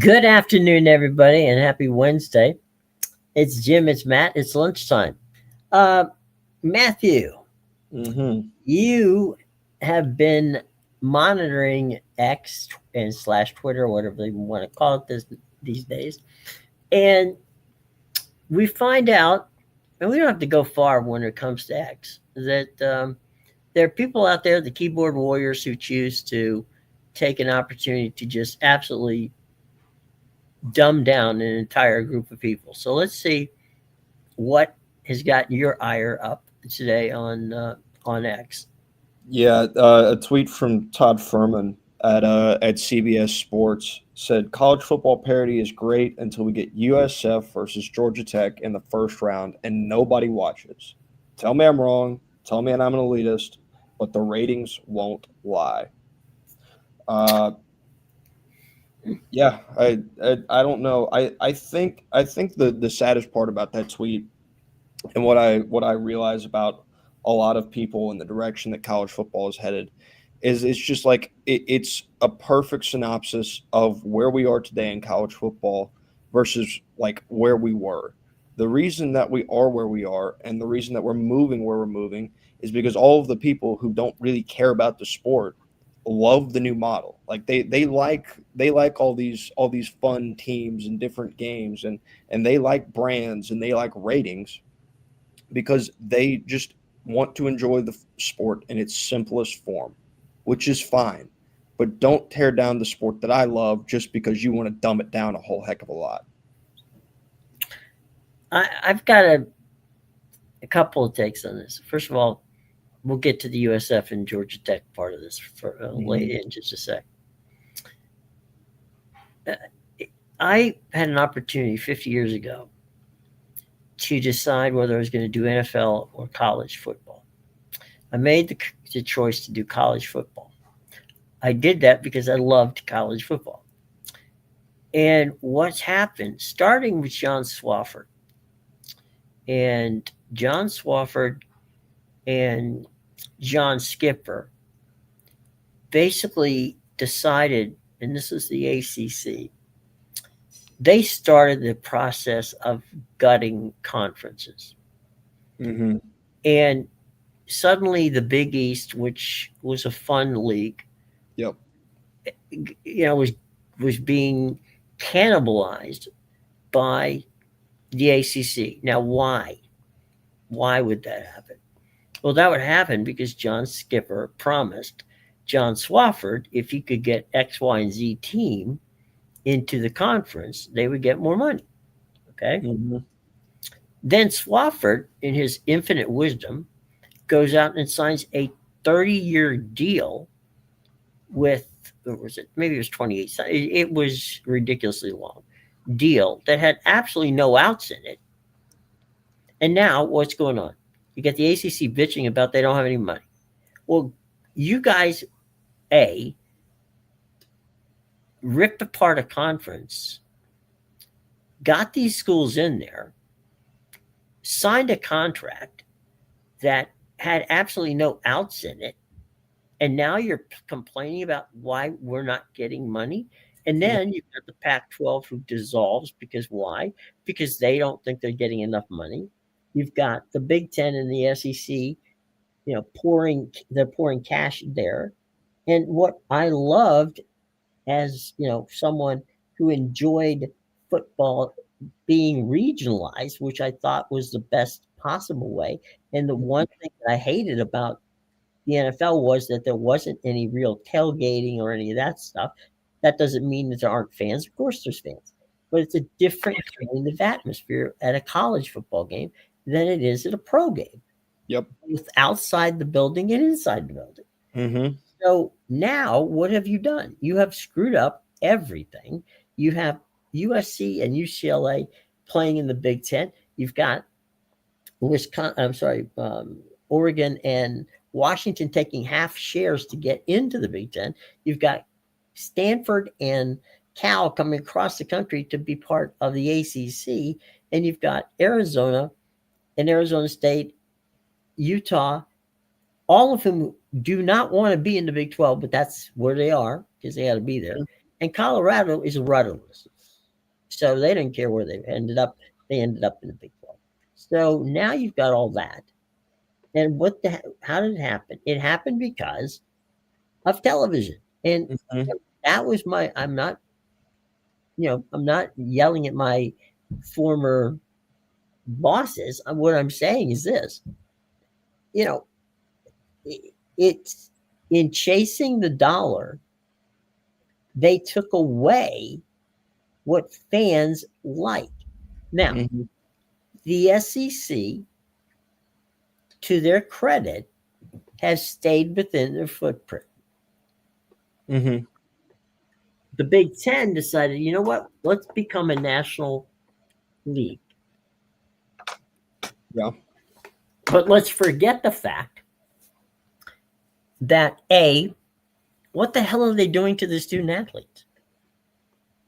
Good afternoon, everybody, and happy Wednesday. It's Jim, it's Matt, it's lunchtime. Uh, Matthew, Mm-hmm. you have been monitoring X and slash Twitter, whatever they want to call it these days, and we find out, and we don't have to go far when it comes to X, that there are people out there, the keyboard warriors, who choose to take an opportunity to just absolutely dumb down an entire group of people. So let's see what has gotten your ire up today on X. Yeah, a tweet from Todd Furman at CBS Sports said college football parity is great until we get USF versus Georgia Tech in the first round and nobody watches. Tell me I'm wrong. Tell me I'm an elitist, but the ratings won't lie. Uh, yeah, I don't know. I think the saddest part about that tweet and what I realize about a lot of people in the direction that college football is headed is it's just like it's a perfect synopsis of where we are today in college football versus like where we were. The reason that we are where we are and the reason that we're moving where we're moving is because all of the people who don't really care about the sport love the new model. Like they like all these fun teams and different games and they like brands and they like ratings because they just want to enjoy the sport in its simplest form, which is fine. But don't tear down the sport that I love just because you want to dumb it down a whole heck of a lot. I've got a couple of takes on this. First of all, we'll get to the USF and Georgia Tech part of this for late Mm-hmm. in just a sec. Uh, I had an opportunity 50 years ago to decide whether I was going to do NFL or college football. I made the choice to do college football. I did that because I loved college football. And what's happened, starting with John Swafford, and John Swafford and John Skipper basically decided, and this is the ACC, they started the process of gutting conferences. Mm-hmm. And suddenly the Big East, which was a fun league, Yep. was being cannibalized by the ACC. Now, why? Why would that happen? Well, that would happen because John Skipper promised John Swafford if he could get X, Y, and Z team into the conference, they would get more money. Okay. Mm-hmm. Then Swafford, in his infinite wisdom, goes out and signs a 30-year deal with, or was it, maybe it was 28, it was ridiculously long deal that had absolutely no outs in it. And now what's going on? You get the ACC bitching about they don't have any money. Well, you guys, A, ripped apart a conference, got these schools in there, signed a contract that had absolutely no outs in it, and now you're complaining about why we're not getting money. And then you've got the Pac 12 who dissolves because why? Because they don't think they're getting enough money. You've got the Big Ten and the SEC, they're pouring cash there. And what I loved as, someone who enjoyed football being regionalized, which I thought was the best possible way. And the one thing that I hated about the NFL was that there wasn't any real tailgating or any of that stuff. That doesn't mean that there aren't fans. Of course, there's fans, but it's a different kind of atmosphere at a college football game than it is at a pro game, Yep. both outside the building and inside the building. Mm-hmm. So now, what have you done? You have screwed up everything. You have USC and UCLA playing in the Big Ten. You've got Wisconsin. I'm sorry, Oregon and Washington taking half shares to get into the Big Ten. You've got Stanford and Cal coming across the country to be part of the ACC, and you've got Arizona and Arizona State, Utah, all of whom do not want to be in the Big 12, but that's where they are because they got to be there. and Colorado is rudderless, so they didn't care where they ended up. They ended up in the Big 12. So now you've got all that, and how did it happen? It happened because of television, and Mhm. that was my. I'm not yelling at my former bosses. What I'm saying is this: you know, it's in chasing the dollar, they took away what fans like. Now, Mhm. the SEC, to their credit, has stayed within their footprint. Mhm. The Big Ten decided, you know what? Let's become a national league. Yeah. But let's forget the fact that what the hell are they doing to the student athletes?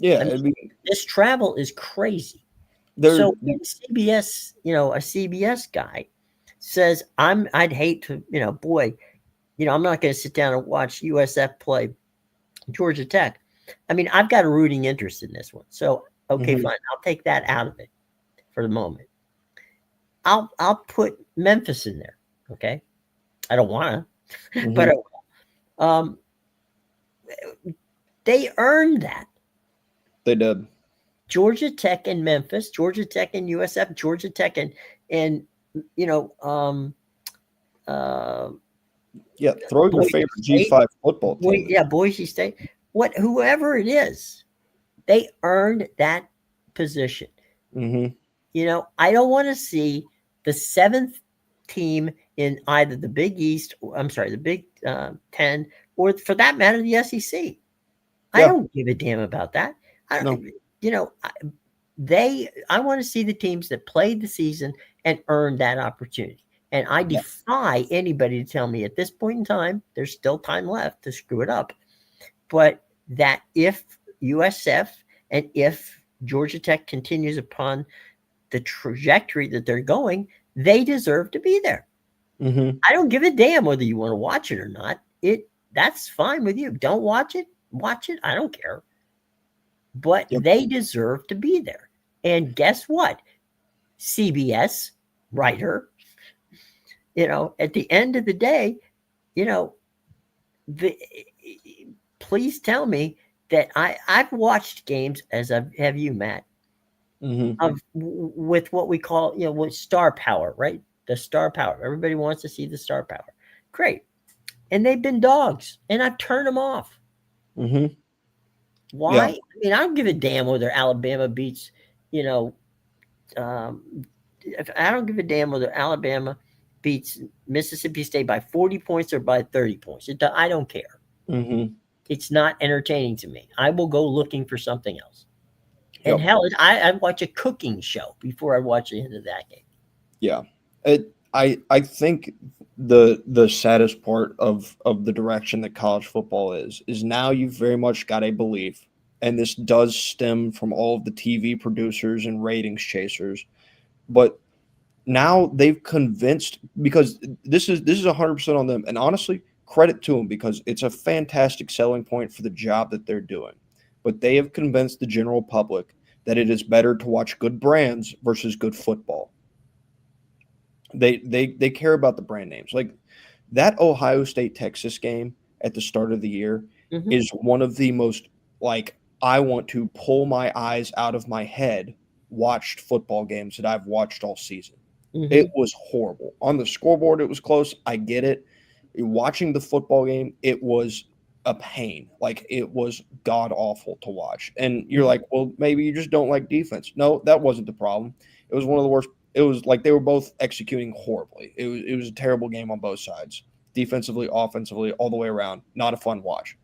I Yeah. mean, I mean, this travel is crazy. they're So when CBS, a CBS guy says, I'd hate to, boy, I'm not going to sit down and watch USF play Georgia Tech. I mean, I've got a rooting interest in this one. So, okay, Mhm. fine. I'll take that out of it for the moment. I'll put Memphis in there. Okay. I don't want to, but Mhm. um, they earned that. They did. Georgia Tech and Memphis, Georgia Tech and USF, Georgia Tech and you know, uh, Yeah. Throw your Boise favorite State, G5 football team. yeah, Boise State, whoever it is, they earned that position. Mhm. I don't want to see the seventh team in either the Big East, I'm sorry, the Big 10, or for that matter, the SEC. I Yeah. don't give a damn about that. I, No. you know, I want to see the teams that played the season and earned that opportunity. And I Yeah. defy anybody to tell me at this point in time, there's still time left to screw it up. But that if USF and if Georgia Tech continues upon the trajectory that they're going, they deserve to be there. Mhm. I don't give a damn whether you want to watch it or not. That's fine with you. Don't watch it. Watch it. I don't care. But Yep. they deserve to be there. And guess what? CBS writer, at the end of the day, you know, the please tell me that I've watched games as have you, Matt, Mhm. with what we call, with star power, right? The star power. Everybody wants to see the star power. Great. And they've been dogs, and I've turned them off. Mhm. Why? Yeah. I mean, I don't give a damn whether Alabama beats, you know, um, I don't give a damn whether Alabama beats Mississippi State by 40 points or by 30 points. I don't care. Mhm. It's not entertaining to me. I will go looking for something else. And Yep. hell, I watch a cooking show before I watch the end of that game. Yeah. I think the saddest part of the direction that college football is now you've very much got a belief, and this does stem from all of the TV producers and ratings chasers, but now they've convinced, because this is 100% on them, and honestly, credit to them because it's a fantastic selling point for the job that they're doing. But they have convinced the general public that it is better to watch good brands versus good football. They care about the brand names. Like that Ohio State Texas game at the start of the year Mm-hmm. is one of the most, like, I want to pull my eyes out of my head watched football games that I've watched all season. It Mm-hmm. was horrible. On the scoreboard it was close. I get it. Watching the football game, it was a pain. Like it was god awful to watch. And you're Mm-hmm. like, well, maybe you just don't like defense. No, that wasn't the problem. It was one of the worst. It was like they were both executing horribly. It was a terrible game on both sides, defensively, offensively, all the way around. Not a fun watch.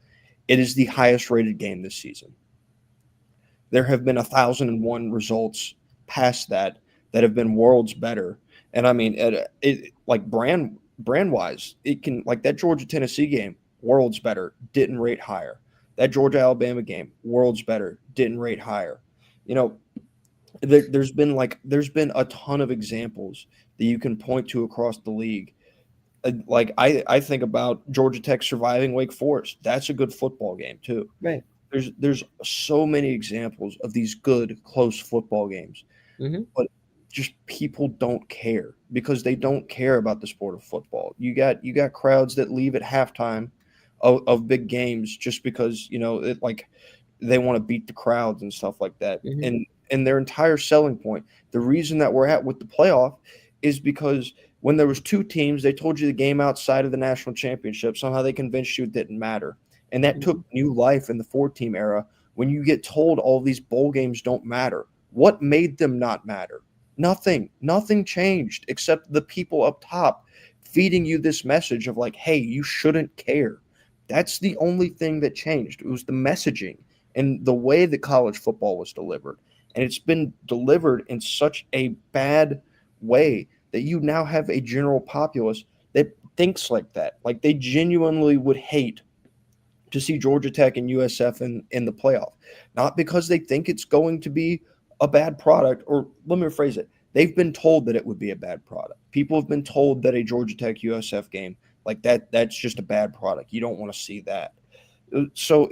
It is the highest rated game this season. There have been 1,001 results past that have been worlds better. And I mean, like brand wise, it can, like that Georgia Tennessee game, worlds better, didn't rate higher. That Georgia Alabama game, worlds better, didn't rate higher. You know, there's been a ton of examples that you can point to across the league. Like I think about Georgia Tech surviving Wake Forest. That's a good football game too. Right. there's so many examples of these good close football games, Hmm. but just people don't care because they don't care about the sport of football. You got crowds that leave at halftime of big games just because like they want to beat the crowds and stuff like that. Hmm. And their entire selling point, the reason that we're at with the playoff, is because when there was two teams, they told you the game outside of the national championship. Somehow they convinced you it didn't matter, and that took Hmm. new life in the four-team era. When you get told all these bowl games don't matter, what made them not matter? Nothing. Nothing changed except the people up top feeding you this message of like, hey, you shouldn't care. That's the only thing that changed. It was the messaging and the way that college football was delivered. And it's been delivered in such a bad way that you now have a general populace that thinks like that. Like they genuinely would hate to see Georgia Tech and USF in the playoff. Not because they think it's going to be a bad product, or let me rephrase it. They've been told that it would be a bad product. People have been told that a Georgia Tech USF game like that's just a bad product. You don't want to see that. So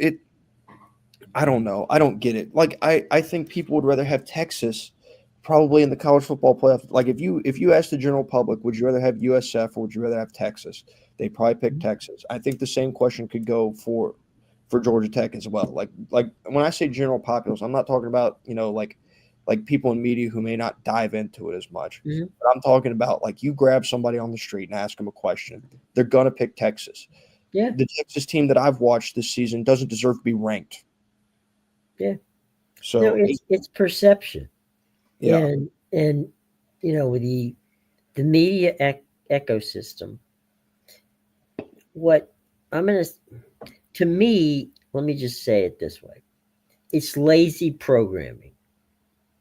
I don't know. I don't get it. Like I think people would rather have Texas probably in the college football playoff. Like if you ask the general public, would you rather have USF or would you rather have Texas? They probably pick Texas. I think the same question could go for Georgia Tech as well. Like when I say general populace, I'm not talking about, like people in media who may not dive into it as much. Hmm. But I'm talking about like you grab somebody on the street and ask them a question. They're gonna pick Texas. Yeah. The Texas team that I've watched this season doesn't deserve to be ranked. Yeah. No, So it's perception, yeah. and with the media ecosystem. What I'm gonna to me, let me just say it this way: it's lazy programming.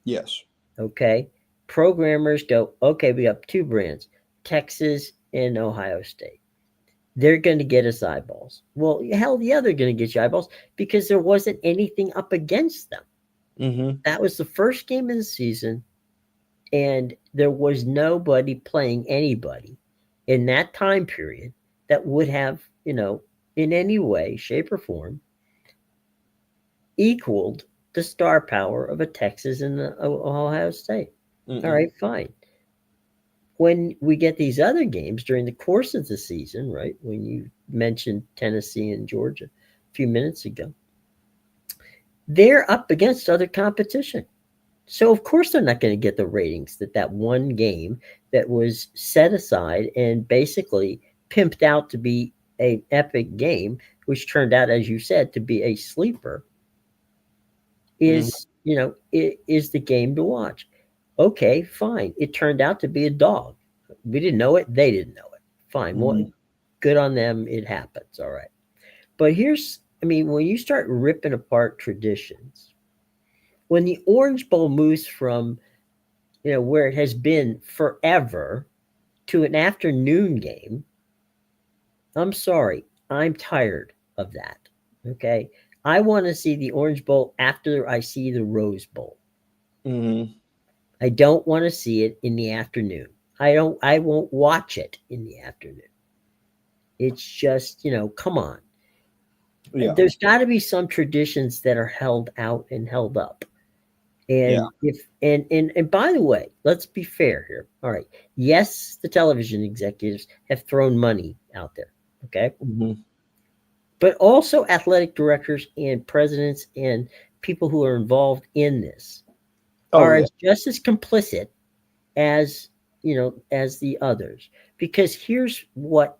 Yes. Okay, programmers go, okay, we have two brands, Texas and Ohio State. They're going to get us eyeballs. Well, hell yeah, they're going to get you eyeballs because there wasn't anything up against them. Mhm. That was the first game of the season, and there was nobody playing anybody in that time period that would have, in any way, shape, or form, equaled the star power of a Texas and the Ohio State. All Mm-mm. right, fine. When we get these other games during the course of the season, right? When you mentioned Tennessee and Georgia a few minutes ago, they're up against other competition. So of course they're not going to get the ratings that that one game that was set aside and basically pimped out to be an epic game, which turned out, as you said, to be a sleeper, Mhm. is the game to watch. Okay, fine. It turned out to be a dog. We didn't know it. They didn't know it. Fine. Well, Mhm. good on them. It happens. All right. But when you start ripping apart traditions, when the Orange Bowl moves from, where it has been forever to an afternoon game, I'm sorry. I'm tired of that. Okay. I want to see the Orange Bowl after I see the Rose Bowl. Mhm. I don't want to see it in the afternoon. I won't watch it in the afternoon. It's just, come on. Yeah. There's got to be some traditions that are held out and held up. Yeah. And if and by the way, let's be fair here. All right. Yes, the television executives have thrown money out there. Okay. Mhm. But also athletic directors and presidents and people who are involved in this Oh are yeah. as just as complicit as as the others. Because here's what,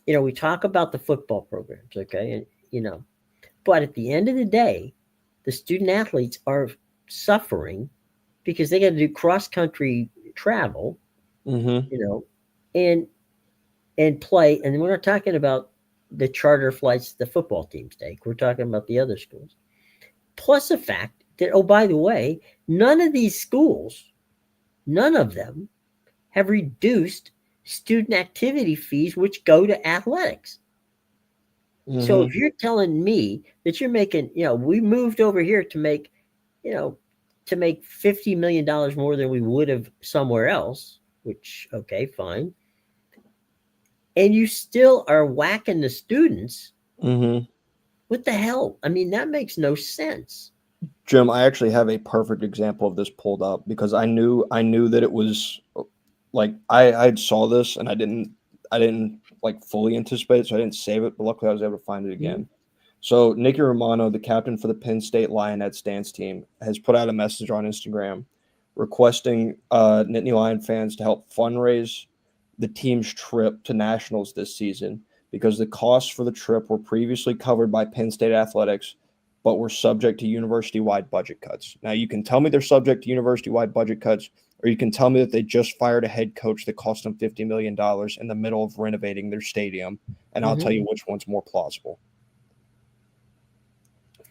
we talk about the football programs, okay, and but at the end of the day, the student athletes are suffering because they got to do cross country travel, Mhm. you know, and play. And we're not talking about the charter flights the football teams take. We're talking about the other schools. Plus the fact that, oh, by the way, none of these schools, none of them have reduced student activity fees, which go to athletics. So if Mhm. you're telling me that you're making, we moved over here to make, you know, $50 million more than we would have somewhere else, which, okay, fine. And you still are whacking the students. Mhm. What the hell? I mean, that makes no sense. Jim, I actually have a perfect example of this pulled up because I knew that it was like I saw this and I didn't like fully anticipate it, so I didn't save it, but luckily I was able to find it Mhm. again. So Nicky Romano, the captain for the Penn State Lionettes dance team, has put out a message on Instagram requesting Nittany Lion fans to help fundraise the team's trip to nationals this season because the costs for the trip were previously covered by Penn State athletics, but were subject to university-wide budget cuts. Now you can tell me they're subject to university-wide budget cuts, or you can tell me that they just fired a head coach that cost them $50 million in the middle of renovating their stadium, and I'll tell Mhm. you which one's more plausible.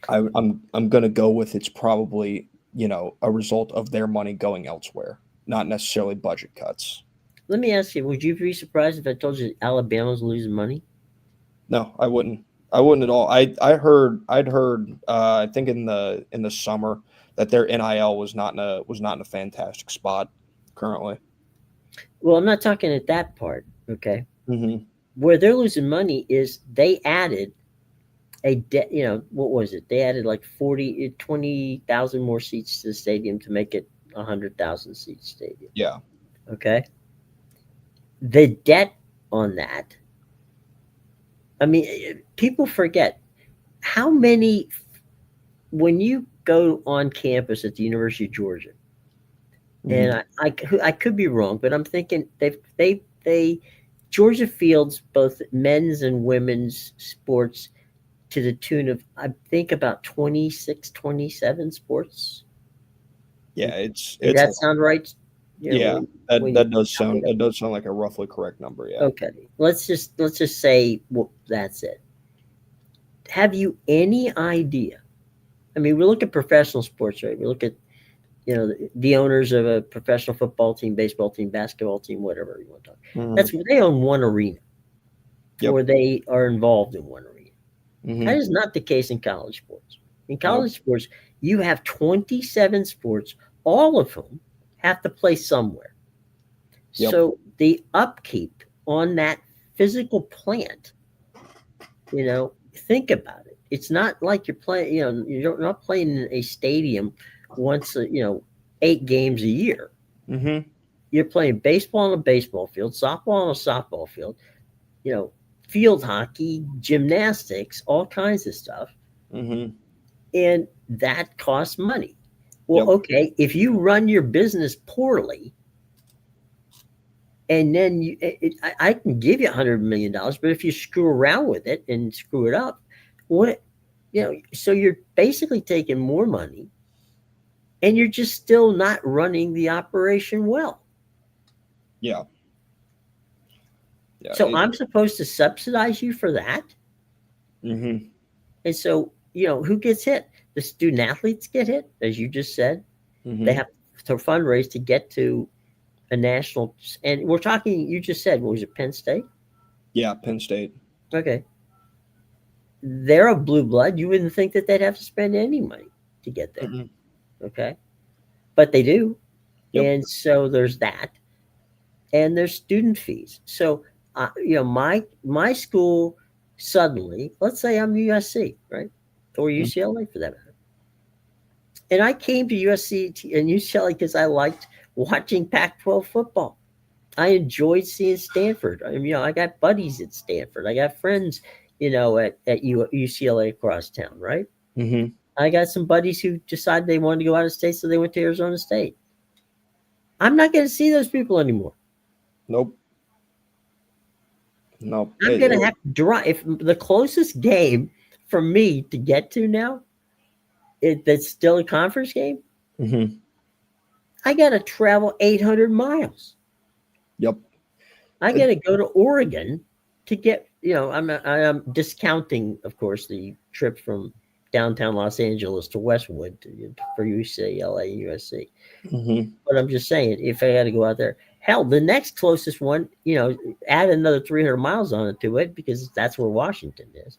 I'm gonna go with it's probably a result of their money going elsewhere, not necessarily budget cuts. Let me ask you: would you be surprised if I told you Alabama's losing money? No, I wouldn't. I wouldn't at all. I'd heard I think in the summer that their NIL was not in a fantastic spot currently. Well, I'm not talking at that part. Okay, Hmm. where they're losing money is they added what was it? They added like 20,000 more seats to the stadium to make it 100,000 seat stadium. Yeah. Okay, the debt on that. I mean, people forget how many when you go on campus at the University of Georgia, and Hmm. I could be wrong, but I'm thinking they Georgia fields both men's and women's sports to the tune of I think about 26, 27 sports. Yeah, it's Does a that lot. sound right? Yeah, that When you that does count sound it up. that does sound like a roughly correct number. Yeah. Okay, let's just say well, that's it. Have you any idea? I mean, we look at professional sports, right? We look at the owners of a professional football team, baseball team, basketball team, whatever you want to talk. Hmm. That's where they own one arena, Yep. or they are involved in one arena. That Hmm. is not the case in college sports. In Nope. college sports, you have 27 sports, all of whom have to play somewhere. Yep. So the upkeep on that physical plant, think about it. It's not like you're playing, you're not playing in a stadium once, 8 games a year. Hmm. You're playing baseball on a baseball field, softball on a softball field, you know, field hockey, gymnastics, all kinds of stuff. Hmm. And that costs money. Well, Yep. okay, if you run your business poorly, and then I can give you $100 million, but if you screw around with it and screw it up, what so you're basically taking more money, and you're just still not running the operation well. Yeah. Yeah. So I'm supposed to subsidize you for that, Hmm. and so who gets hit? The student athletes get hit, as you just said. They Hmm. have to fundraise to get to a national, and we're talking. You just said, what was it, Penn State? Yeah. Penn State. Okay, they're a blue blood. You wouldn't think that they'd have to spend any money to get there. Hmm. Okay, but they do, Yep. and so there's that, and there's student fees. So, my school suddenly, let's say I'm USC, right, or UCLA for that matter, and I came to USC and UCLA because I liked watching Pac-12 football. I enjoyed seeing Stanford. I mean, I got buddies at Stanford. I got friends, at UCLA across town, right? Hmm. I got some buddies who decided they wanted to go out of state, so they went to Arizona State. I'm not going to see those people anymore. Nope. Nope. I'm going to have to drive. If the closest game for me to get to now, that's still a conference game, Hmm. I got to travel 800 miles. Yep. I It, got to go to Oregon to get, I'm discounting, of course, the trip from downtown Los Angeles to Westwood for UCLA and USC. hmm. But I'm just saying, if I got to go out there, hell, the next closest one, add another 300 miles on it to it because that's where Washington is.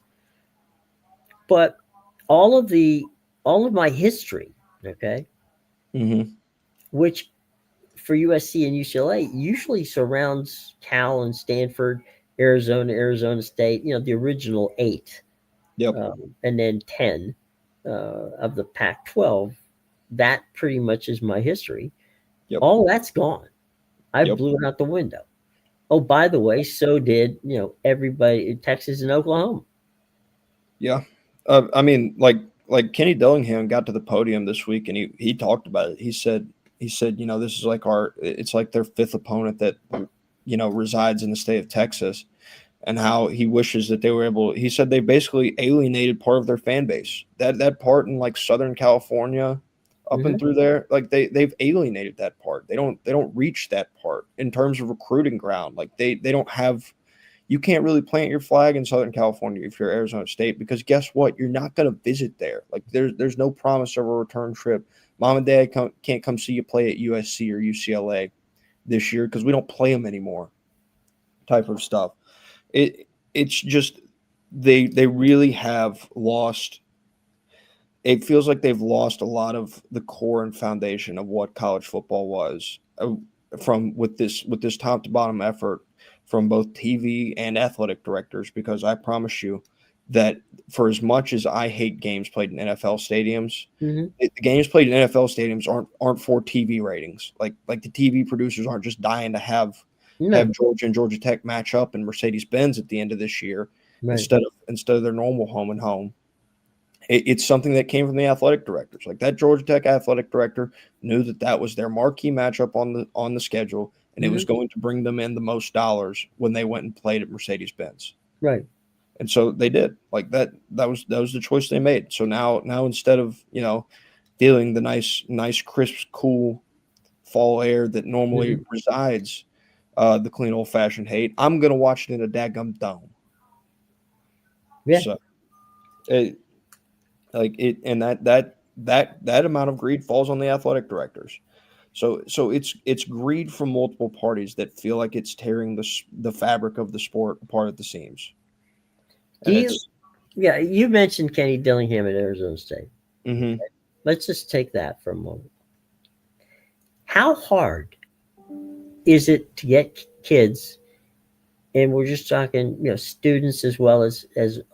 But all of the, all of my history, okay, Hmm. which for USC and UCLA usually surrounds Cal and Stanford, Arizona, Arizona State, the original eight. Yep. and then 10 of the Pac 12. That pretty much is my history. Yep. All that's gone. I Yep. blew it out the window. Oh, by the way, so did everybody in Texas and Oklahoma. Yeah. I mean, like Kenny Dillingham got to the podium this week, and he talked about it. He said, this is like it's like their fifth opponent that resides in the state of Texas, and how he wishes that they were able. He said they basically alienated part of their fan base. That part in like Southern California, up and Hmm. through there, like they've alienated that part. They don't reach that part in terms of recruiting ground. Like they don't have. You can't really plant your flag in Southern California if you're Arizona State, because guess what? You're not going to visit there. Like there's no promise of a return trip. Mom and dad can't come see you play at USC or UCLA this year because we don't play them anymore. Type of stuff. It's just they really have lost. It feels like they've lost a lot of the core and foundation of what college football was, from with this top to bottom effort from both TV and athletic directors. Because I promise you that, for as much as I hate games played in NFL stadiums, Hmm. the games played in NFL stadiums aren't for TV ratings. Like the TV producers aren't just dying to have No, Georgia and Georgia Tech match up in Mercedes Benz at the end of this year, right. instead of their normal home and home. It's something that came from the athletic directors. Like that Georgia Tech athletic director knew that that was their marquee matchup on the schedule, and it was Hmm. going to bring them in the most dollars when they went and played at Mercedes Benz. Right. And so they did. Like that was the choice they made. So now instead of feeling the nice crisp cool fall air that normally Hmm. resides, the clean old fashioned hate, I'm gonna watch it in a daggum dome. Yeah. So it, like it, and that amount of greed falls on the athletic directors. So it's greed from multiple parties that feel like it's tearing the fabric of the sport apart at the seams. Do And you? it's Yeah, you mentioned Kenny Dillingham at Arizona State. mm-hmm, Let's just take that for a moment. How hard is it to get kids, and we're just talking, students as well as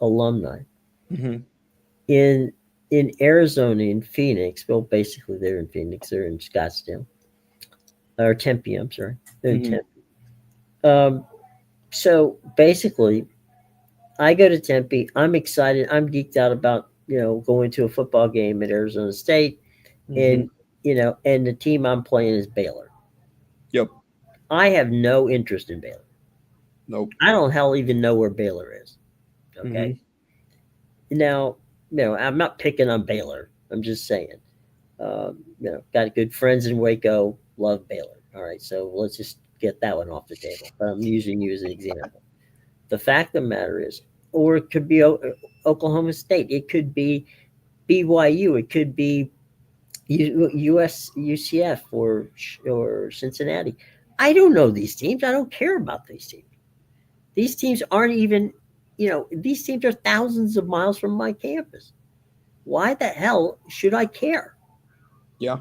alumni mm-hmm, in Arizona, in Phoenix? Well, basically they're in Phoenix. They're in Scottsdale or Tempe. I'm sorry, they're in mm-hmm, Tempe. Um, so basically, I go to Tempe. I'm excited. I'm geeked out about going to a football game at Arizona State, mm-hmm. and and the team I'm playing is Baylor. Yep. I have no interest in Baylor. Nope. I don't hell even know where Baylor is. Okay. Mm-hmm. Now, I'm not picking on Baylor. I'm just saying. Got good friends in Waco. Love Baylor. All right. So let's just get that one off the table. But I'm using you as an example. The fact of the matter is, or it could be Oklahoma State. It could be BYU. It could be US UCF or Cincinnati. I don't know these teams. I don't care about these teams. These teams aren't even, these teams are thousands of miles from my campus. Why the hell should I care? Yeah.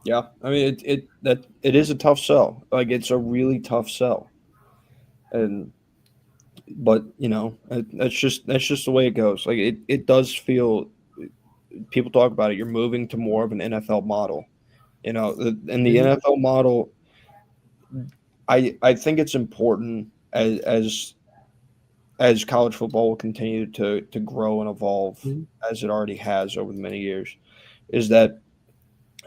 Yeah. I mean, it is a tough sell. Like it's a really tough sell, and but that's just the way it goes. Like it does feel. People talk about it. You're moving to more of an NFL model. And the Hmm. NFL model, I think it's important as college football will continue to grow and evolve, Hmm. as it already has over the many years, is that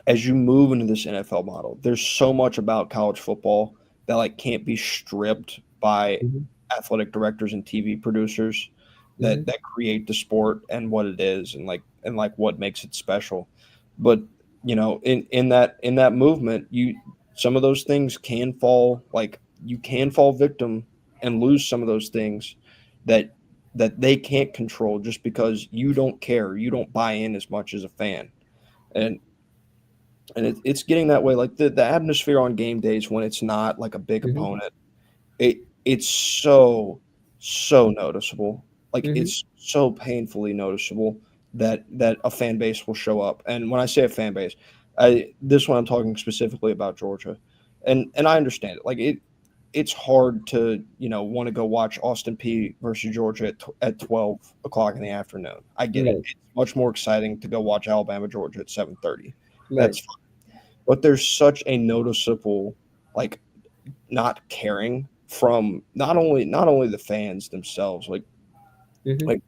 as you move into this NFL model, there's so much about college football that like can't be stripped by Hmm. athletic directors and TV producers Hmm. that create the sport and what it is, and what makes it special. But in that movement, some of those things can fall, like you can fall victim and lose some of those things that they can't control just because you don't care, you don't buy in as much as a fan. And it's getting that way. Like the atmosphere on game days when it's not like a big Hmm. opponent, it's so noticeable. Like Hmm. it's so painfully noticeable that a fan base will show up. And when I say a fan base, this one I'm talking specifically about Georgia, and I understand it. Like it's hard to want to go watch Austin P versus Georgia at 12 o'clock in the afternoon. I get it. Right. It's much more exciting to go watch Alabama Georgia at 7:30. Right. That's fine. But there's such a noticeable like not caring from not only the fans themselves, Hmm. like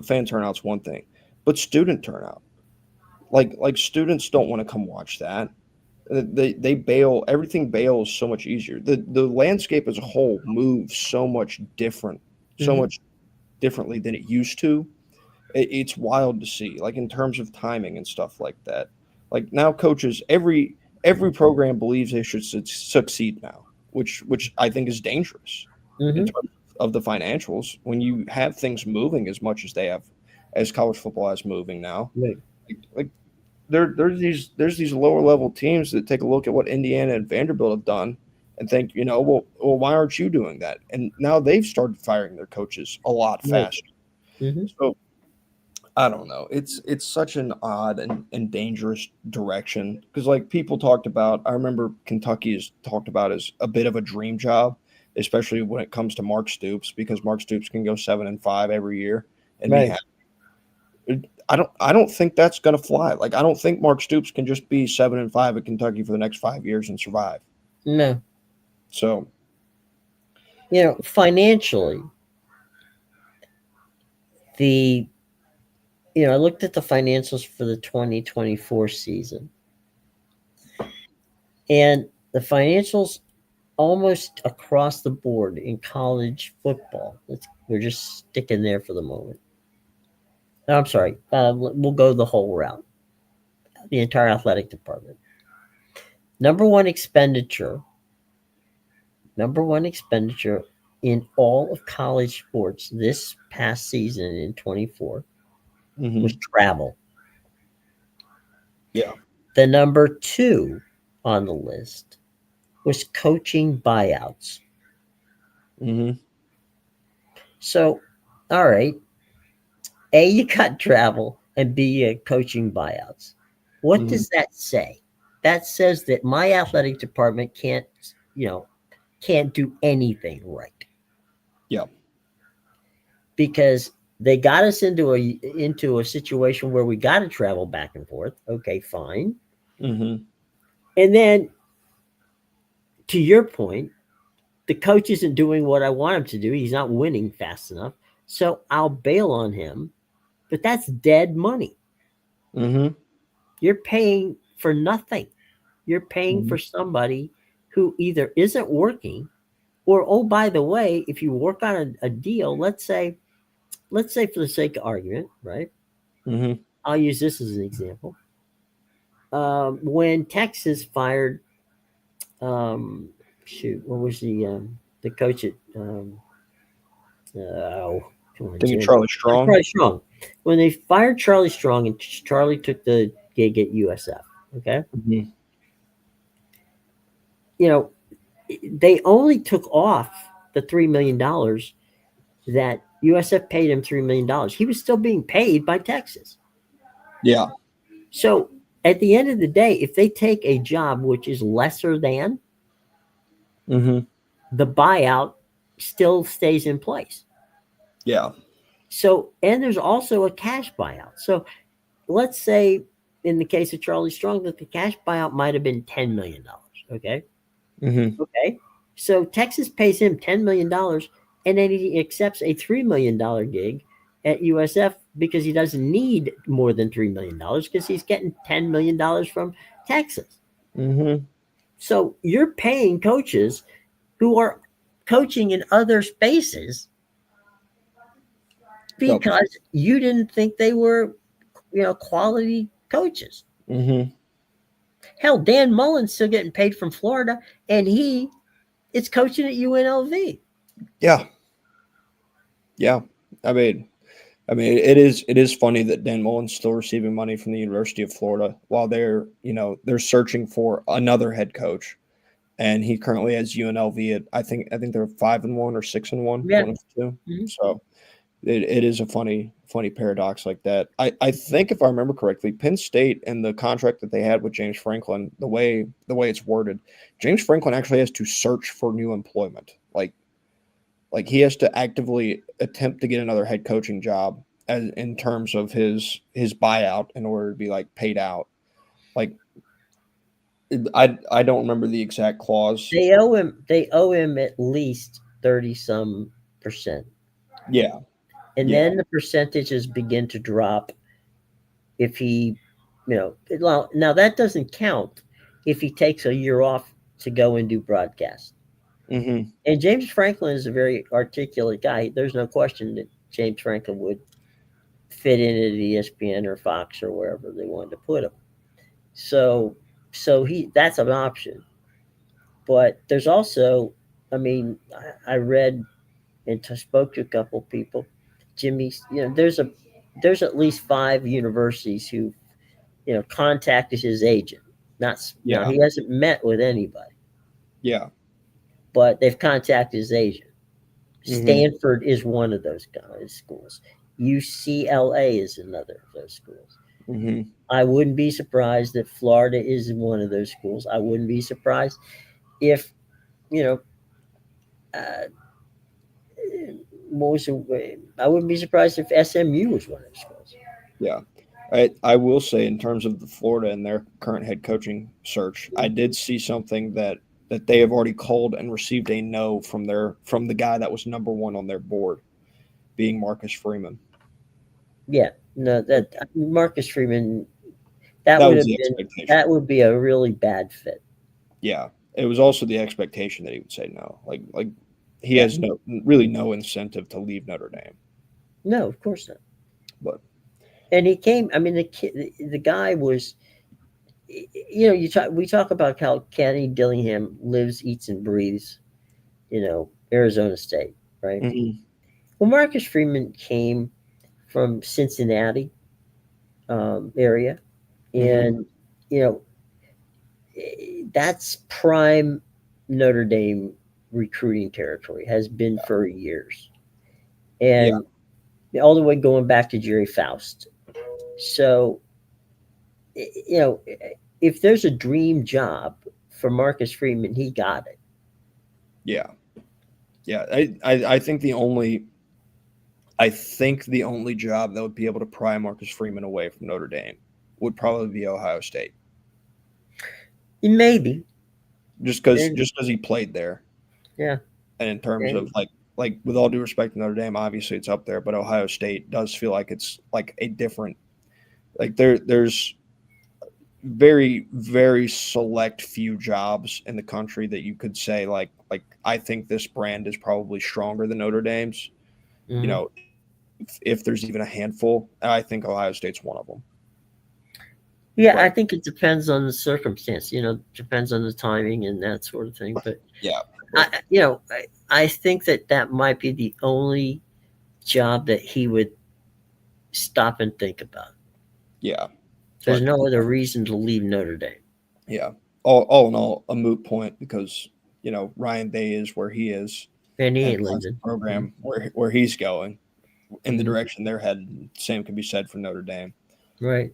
fan turnout's one thing, but student turnout. Like students don't want to come watch that. They bail. Everything bails so much easier. The landscape as a whole moves so Hmm. much differently than it used to. It's wild to see, like in terms of timing and stuff like that. Like now, coaches every program believes they should succeed now, which I think is dangerous in Hmm. terms of the financials. When you have things moving as much as they have, as college football has moving now, Right. like there's these lower level teams that take a look at what Indiana and Vanderbilt have done and think, well, why aren't you doing that? And now they've started firing their coaches a lot Right. faster. Hmm. So I don't know. It's such an odd and dangerous direction because like people talked about. I remember Kentucky is talked about as a bit of a dream job, especially when it comes to Mark Stoops because Mark Stoops can go 7-5 every year and be Right. happy. I don't think that's gonna fly. Like I don't think Mark Stoops can just be 7-5 at Kentucky for the next 5 years and survive. No. So Financially, the I looked at the financials for the 2024 season, and the financials almost across the board in college football. We're just sticking there for the moment. No, I'm sorry. We'll go the whole route. The entire athletic department. Number one expenditure. Number one expenditure in all of college sports this past season in 24 was hmm travel. yeah. The number two on the list was coaching buyouts. hmm So, all right, A, you got travel, and B, you got coaching buyouts. What hmm does that say? That says that my athletic department you know, can't do anything right Yeah. because they got us into a situation where we got to travel back and forth. Okay, fine. hmm And then to your point, the coach isn't doing what I want him to do. He's not winning fast enough. So I'll bail on him, but that's dead money. hmm You're paying for nothing. You're paying hmm for somebody who either isn't working or, oh, by the way, if you work on a deal, let's say for the sake of argument, right? hmm I'll use this as an example. When Texas fired, um, shoot, what was the coach at, oh, come on, Thinking Jim. Charlie Strong. Charlie Strong. When they fired Charlie Strong and Charlie took the gig at USF, okay? hmm You know, they only took off the $3 million that USF paid him $3 million. He was still being paid by Texas. Yeah. So at the end of the day, if they take a job which is lesser than, hmm the buyout still stays in place. Yeah. So, and there's also a cash buyout. So let's say in the case of Charlie Strong that the cash buyout might have been $10 million. Okay. hmm Okay. So Texas pays him $10 million and then he accepts a $3 million gig at USF because he doesn't need more than $3 million because he's getting $10 million from Texas. hmm So you're paying coaches who are coaching in other spaces Yep. because you didn't think they were, quality coaches. hmm Hell, Dan Mullen's still getting paid from Florida, and he is coaching at UNLV. Yeah. Yeah. I mean, it is funny that Dan Mullen's still receiving money from the University of Florida while they're searching for another head coach, and he currently has UNLV at I think they're 5-1 or 6-1, Yeah. one of the two. Mhm. So it is a funny funny paradox like that. I think if I remember correctly, Penn State and the contract that they had with James Franklin, the way it's worded, James Franklin actually has to search for new employment. Like he has to actively attempt to get another head coaching job as in terms of his buyout in order to be like paid out. Like I don't remember the exact clause. They owe him at least 30 some percent. Yeah, And yeah. then the percentages begin to drop if he, well, now that doesn't count if he takes a year off to go and do broadcast. Hmm. And James Franklin is a very articulate guy. There's no question that James Franklin would fit into the ESPN or Fox or wherever they wanted to put him. So, so that's an option. But there's also, I mean, I read and spoke to a couple of people. Jimmy's, there's at least five universities who contacted his agent. Not now Yeah, he hasn't met with anybody, yeah. but they've contacted his agent. Hmm. Stanford is one of those schools. UCLA is another of those schools. Hmm. I wouldn't be surprised if Florida is one of those schools. I wouldn't be surprised if you know. Uh, what was it? I wouldn't be surprised if SMU was one of those schools. Yeah. I will say in terms of the Florida and their current head coaching search, I did see something that they have already called and received a no from the guy that was number one on their board, being Marcus Freeman. Yeah, no, Which, that Marcus Freeman. That that would was have the been expectation. that would be a really bad fit. Yeah. It was also the expectation that he would say no. Like he Yeah, has no incentive to leave Notre Dame. no, of course not. But And he came. I mean, the kid, the guy was. We talk about how Kenny Dillingham lives, eats, and breathes. Arizona State, right? mhm, Well, Marcus Freeman came from Cincinnati area, mhm, and you know that's prime Notre Dame recruiting territory. Has been for years, yeah, and all the way going back to Jerry Faust. So, you know, if there's a dream job for Marcus Freeman, he got it. yeah, yeah. I think the only job that would be able to pry Marcus Freeman away from Notre Dame would probably be Ohio State, Maybe, just because and just because he played there, yeah, and in terms and of like with all due respect to Notre Dame, obviously it's up there, but Ohio State does feel like it's like a different like there's very select few jobs in the country that you could say like I think this brand is probably stronger than Notre Dame's. You mhm. know, if there's even a handful, I think Ohio State's one of them. Yeah, I But think it depends on the circumstance. Depends on the timing and that sort of thing. But yeah, I, but I think that might be the only job that he would stop and think about. yeah, There's but no other reason to leave Notre Dame. yeah, all in all, a moot point because Ryan Day is where he is, And he and ain't has the leaving. Mhm. program where he's going in the Mhm. direction they're headed. Same can be said for Notre Dame. Right.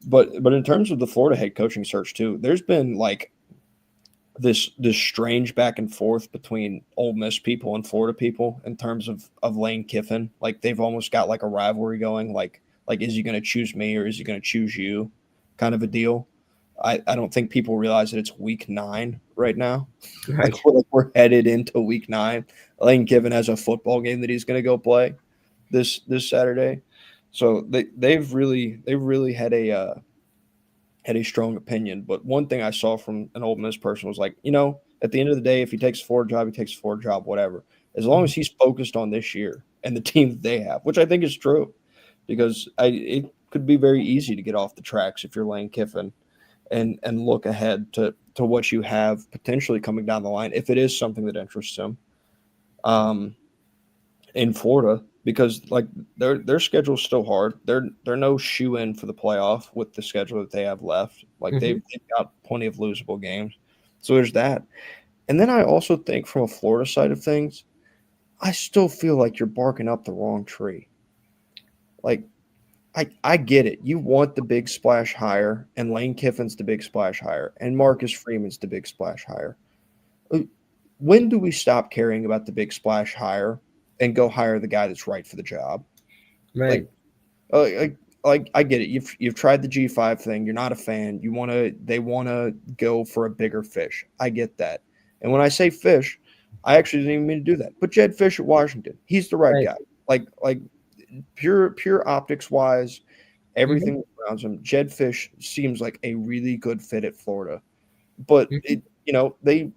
But in terms of the Florida head coaching search too, there's been like this strange back and forth between Ole Miss people and Florida people in terms of Lane Kiffin. Like they've almost got like a rivalry going. Like is he going to choose me or is he going to choose you, kind of a deal. I don't think people realize that it's week 9 right now. Right. Like we're headed into week 9. Lane Kiffin has a football game that he's going to go play this Saturday. So they've really had a strong opinion. But one thing I saw from an Ole Miss person was like, at the end of the day, if he takes a Florida job, he takes a Florida job, whatever. As long Mhm. as he's focused on this year and the team that they have, which I think is true, because it could be very easy to get off the tracks if you're Lane Kiffin and look ahead to what you have potentially coming down the line if it is something that interests him. Um, in Florida because like their schedule's still hard. They're no shoe in for the playoff with the schedule that they have left. Like Mhm. they've got plenty of losable games. So there's that. And then I also think from a Florida side of things, I still feel like you're barking up the wrong tree. Like I get it. You want the big splash hire, and Lane Kiffin's the big splash hire, and Marcus Freeman's the big splash hire. Uh, When do we stop caring about the big splash hire and go hire the guy that's right for the job? Like, Right. like I get it. You've tried the G5 thing. You're not a fan. They want to go for a bigger fish. I get that. And when I say fish, I actually didn't even mean to do that. But Jed Fish at Washington, he's the right Right. guy. Like pure optics wise, Hmm. everything around him. Jed Fish seems like a really good fit at Florida. But Hmm. they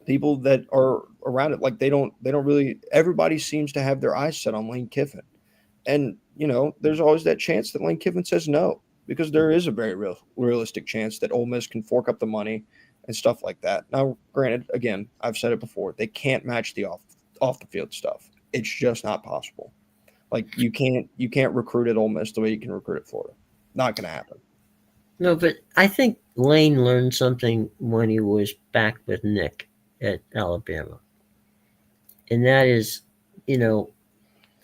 people that are around it, like they don't really. Everybody seems to have their eyes set on Lane Kiffin, and there's always that chance that Lane Kiffin says no, because there is a very realistic chance that Ole Miss can fork up the money and stuff like that. Now, granted, again, I've said it before, they can't match the off the field stuff. It's just not possible. Like you can't recruit at Ole Miss the way you can recruit at Florida. Not going to happen. No, but I think Lane learned something when he was back with Nick at Alabama, and that is, you know,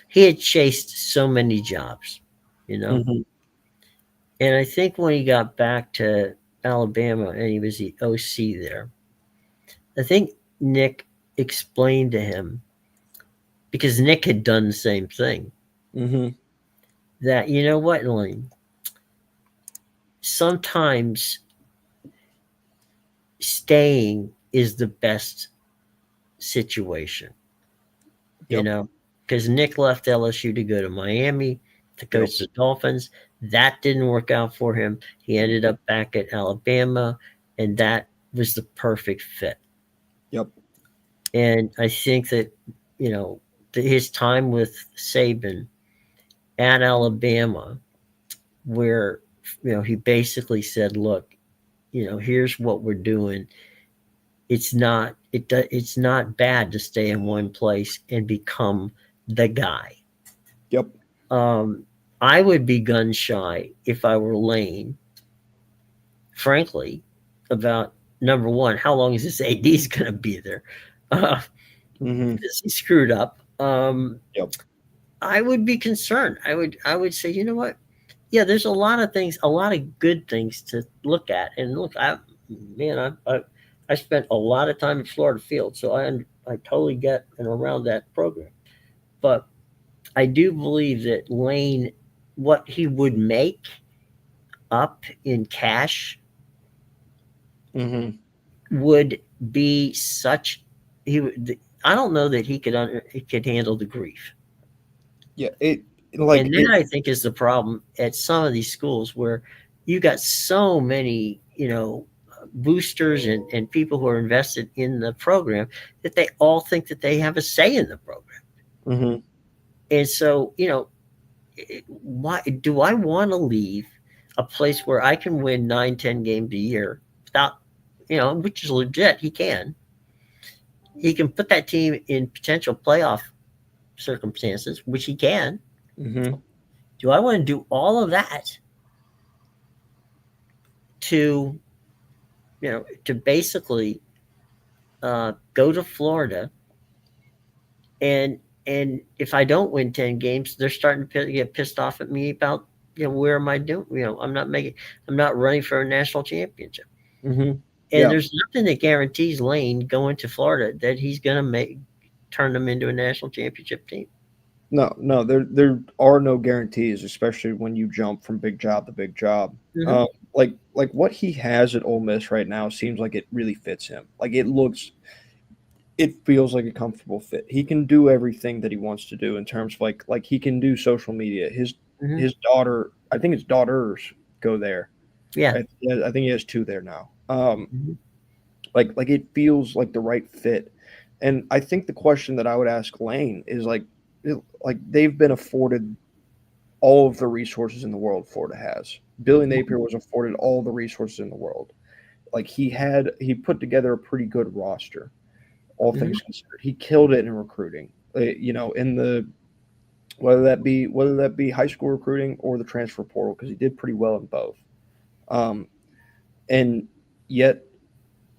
he had chased so many jobs, you know, Hmm. and I think when he got back to Alabama and he was the OC there, I think Nick explained to him, because Nick had done the same thing, Hmm. that, you know what, Lane, sometimes staying is the best situation, you Yep. know, because Nick left LSU to go to Miami to Yep. coach the Dolphins. That didn't work out for him. He ended up back at Alabama, and that was the perfect fit. Yep. And I think that, you know, his time with Saban at Alabama, where, he basically said, "Look, here's what we're doing. It's not bad to stay in one place and become the guy." Yep. Um, I would be gun shy if I were Lane, frankly, about number one, how long is this AD's going to be there? Uh, Hmm. because he screwed up. Yep. I would be concerned. I would say, you know what? Yeah, there's a lot of things, a lot of good things to look at. And look, I spent a lot of time in Florida Field, so I totally get and around that program. But I do believe that Lane, what he would make up in cash Hmm. would be such, he would, I don't know that he could handle the grief. Yeah. It like And that, it. I think, is the problem at some of these schools where you got so many, boosters and people who are invested in the program, that they all think that they have a say in the program. Hmm. And so, why do I want to leave a place where I can win 9, 10 games a year without, which is legit? He can put that team in potential playoff circumstances, which he can. Hmm. Do I want to do all of that to, to basically go to Florida, and if I don't win 10 games, they're starting to get pissed off at me about, where am I doing? I'm not running for a national championship, Hmm. and Yeah. there's nothing that guarantees Lane going to Florida that he's going to make turn them into a national championship team. No, no, there are no guarantees, especially when you jump from big job to big job. Hmm. Like what he has at Ole Miss right now seems like it really fits him. Like it feels like a comfortable fit. He can do everything that he wants to do in terms of like he can do social media. Hmm. His daughter, I think his daughters go there. Yeah. Right? Yeah, I think he has two there now. Hmm. Like it feels like the right fit. And I think the question that I would ask Lane is like they've been afforded all of the resources in the world Florida has. Billy Napier was afforded all the resources in the world. Like he put together a pretty good roster, all Hmm. things considered. He killed it in recruiting. In the whether that be high school recruiting or the transfer portal, because he did pretty well in both. Um, and yet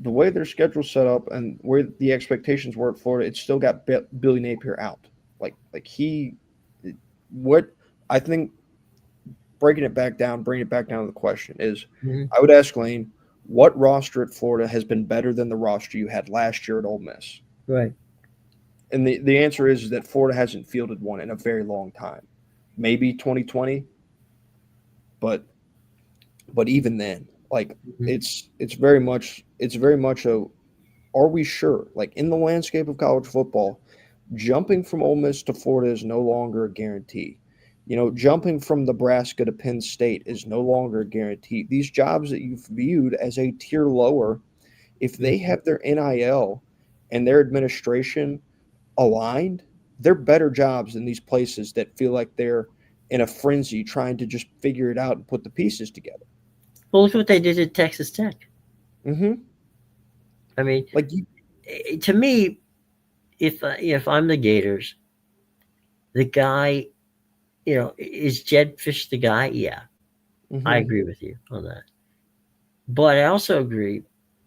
the way their schedule's set up and where the expectations were at Florida, it still got Billy Napier out. Like he, what I think breaking it back down, bringing it back down to the question is, Mhm. I would ask Lane, what roster at Florida has been better than the roster you had last year at Ole Miss? Right. And the answer is that Florida hasn't fielded one in a very long time. Maybe 2020, but even then, like Mhm. it's very much a, are we sure? Like in the landscape of college football, jumping from Ole Miss to Florida is no longer a guarantee. You know, jumping from Nebraska to Penn State is no longer a guarantee. These jobs that you've viewed as a tier lower, if they Mhm. have their NIL and their administration aligned, they're better jobs than these places that feel like they're in a frenzy trying to just figure it out and put the pieces together. Well, look what they did at Texas Tech. Mm-hmm. I mean, Like you. to me, if I'm the Gators, the guy, is Jed Fish the guy? Yeah, I Mm-hmm. agree with you on that. But I also agree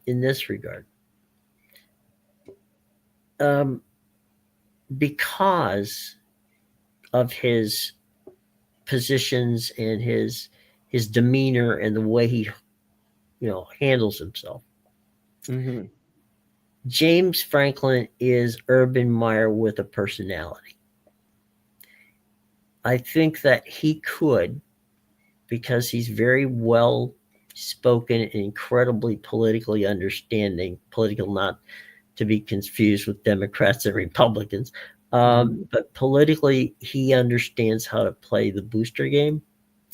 in this regard, um, because of his positions and his demeanor and the way he handles himself. Mm-hmm. James Franklin is Urban Meyer with a personality. I think that he could, because he's very well spoken and incredibly politically understanding, political not to be confused with Democrats and Republicans. Mm-hmm. But politically, he understands how to play the booster game.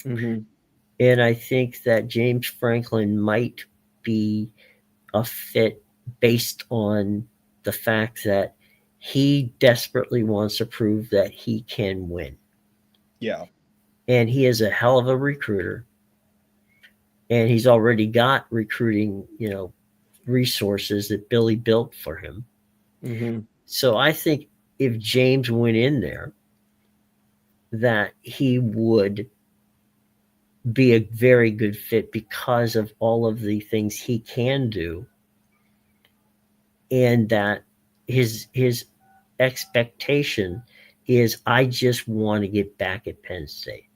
Mm-hmm. And I think that James Franklin might be a fit based on the fact that he desperately wants to prove that he can win. Yeah. And he is a hell of a recruiter. And he's already got recruiting, resources that Billy built for him. Mm-hmm. So I think if James went in there, that he would be a very good fit because of all of the things he can do, and that his expectation is, I just want to get back at Penn State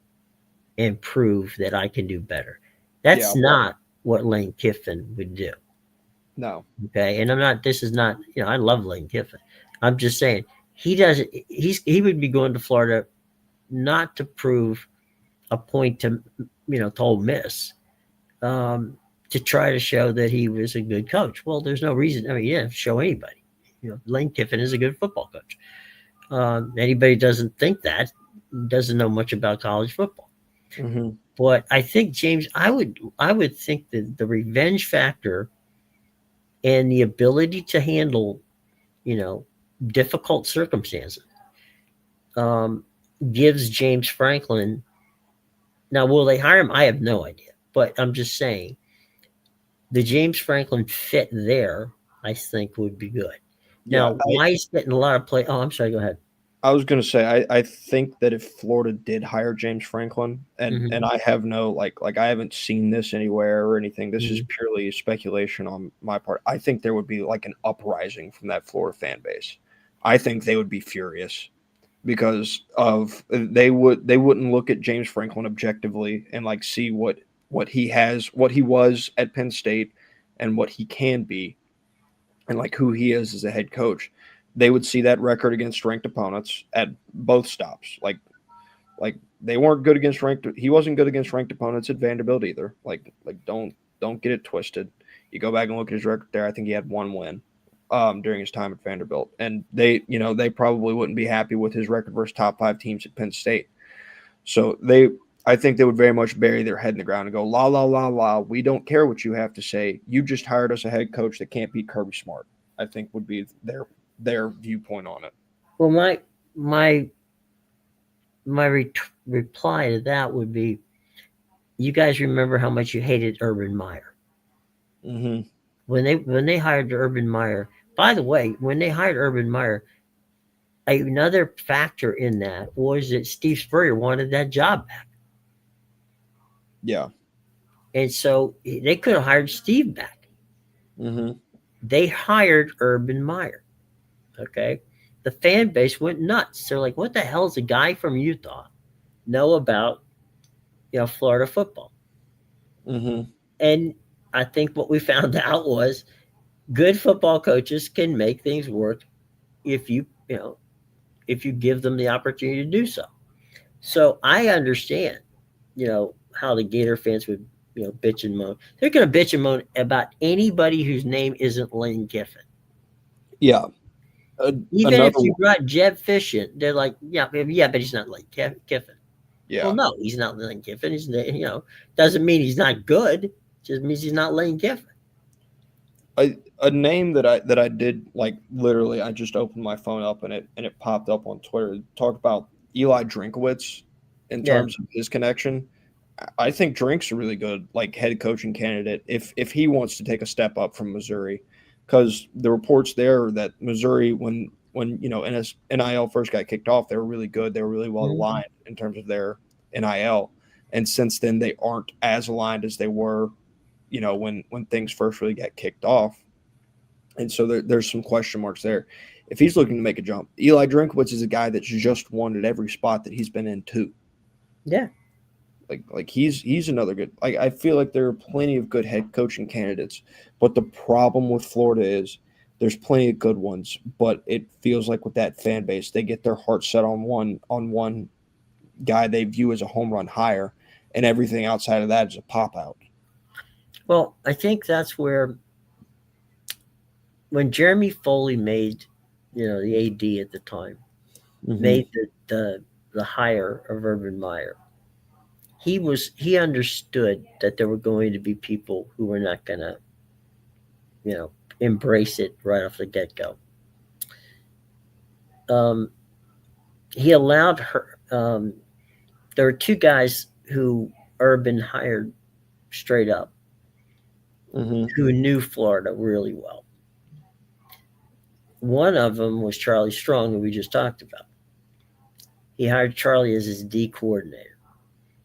and prove that I can do better. That's Yeah. not what Lane Kiffin would do. No. Okay, and I'm not. This is not. I love Lane Kiffin. I'm just saying he doesn't. He would be going to Florida not to prove a point to Ole Miss, um, to try to show that he was a good coach. Well, there's no reason. I mean, yeah, show anybody. Lane Kiffin is a good football coach. Anybody doesn't think that doesn't know much about college football. Mm-hmm. But I think James, I would think that the revenge factor and the ability to handle you know difficult circumstances, um, gives James Franklin. Now, will they hire him? I have no idea. But I'm just saying the James Franklin fit there, I think would be good. Yeah. Now, why he's getting a lot of play? Oh, I'm sorry. Go ahead. I was gonna say I think that if Florida did hire James Franklin, and Hmm. I have no I haven't seen this anywhere or anything. This is Hmm. purely speculation on my part. I think there would be like an uprising from that Florida fan base. I think they would be furious because of they wouldn't look at James Franklin objectively and like see what he has, what he was at Penn State and what he can be and like who he is as a head coach. They would see that record against ranked opponents at both stops. Like they weren't good against ranked. He wasn't good against ranked opponents at Vanderbilt either. Don't get it twisted. You go back and look at his record there. I think he had one win during his time at Vanderbilt, and they probably wouldn't be happy with his record versus top five teams at Penn State. So I think they would very much bury their head in the ground and go, la, la, la, la. We don't care what you have to say. You just hired us a head coach that can't beat Kirby Smart. I think would be their viewpoint on it. Well, my my reply to that would be, you guys remember how much you hated Urban Meyer Mm-hmm. when they hired Urban Meyer. By the way, when they hired Urban Meyer, another factor in that was that Steve Spurrier wanted that job back, Yeah. and so they could have hired Steve back. Mm-hmm. They hired Urban Meyer. Okay, the fan base went nuts. They're like, "What the hell is a guy from Utah know about Florida football. Mm-hmm. And I think what we found out was good football coaches can make things work if if you give them the opportunity to do so. So I understand, how the Gator fans would, bitch and moan. They're going to bitch and moan about anybody whose name isn't Lane Kiffin. Yeah. Even Another if you one. brought Jeb Fish in, they're like, yeah, but he's not Lane Kiffin. Well, Yeah. no, he's not Lane Kiffin. Doesn't mean he's not good. It just means he's not Lane Kiffin. A name that I did like literally. I just opened my phone up and it popped up on Twitter. Talk about Eli Drinkowitz in Yeah. terms of his connection. I think Drink's a really good like head coaching candidate if he wants to take a step up from Missouri, because the reports there that Missouri when NIL first got kicked off, they were really good. They were really well Mhm. aligned in terms of their NIL, and since then they aren't as aligned as they were, when things first really got kicked off, and so there's some question marks there. If he's looking to make a jump, Eli Drinkowitz is a guy that's just won at every spot that he's been in too. Yeah. Like he's another good. I feel like there are plenty of good head coaching candidates, but the problem with Florida is there's plenty of good ones, but it feels like with that fan base, they get their heart set on one guy they view as a home run hire, and everything outside of that is a pop out. Well, I think that's where when Jeremy Foley made, the AD at the time, Mm-hmm. made the hire of Urban Meyer, he understood that there were going to be people who were not going to, you know, embrace it right off the get go. Um, he allowed her. There were two guys who Urban hired straight up Mm-hmm. who knew Florida really well. One of them was Charlie Strong, who we just talked about. He hired Charlie as his D coordinator.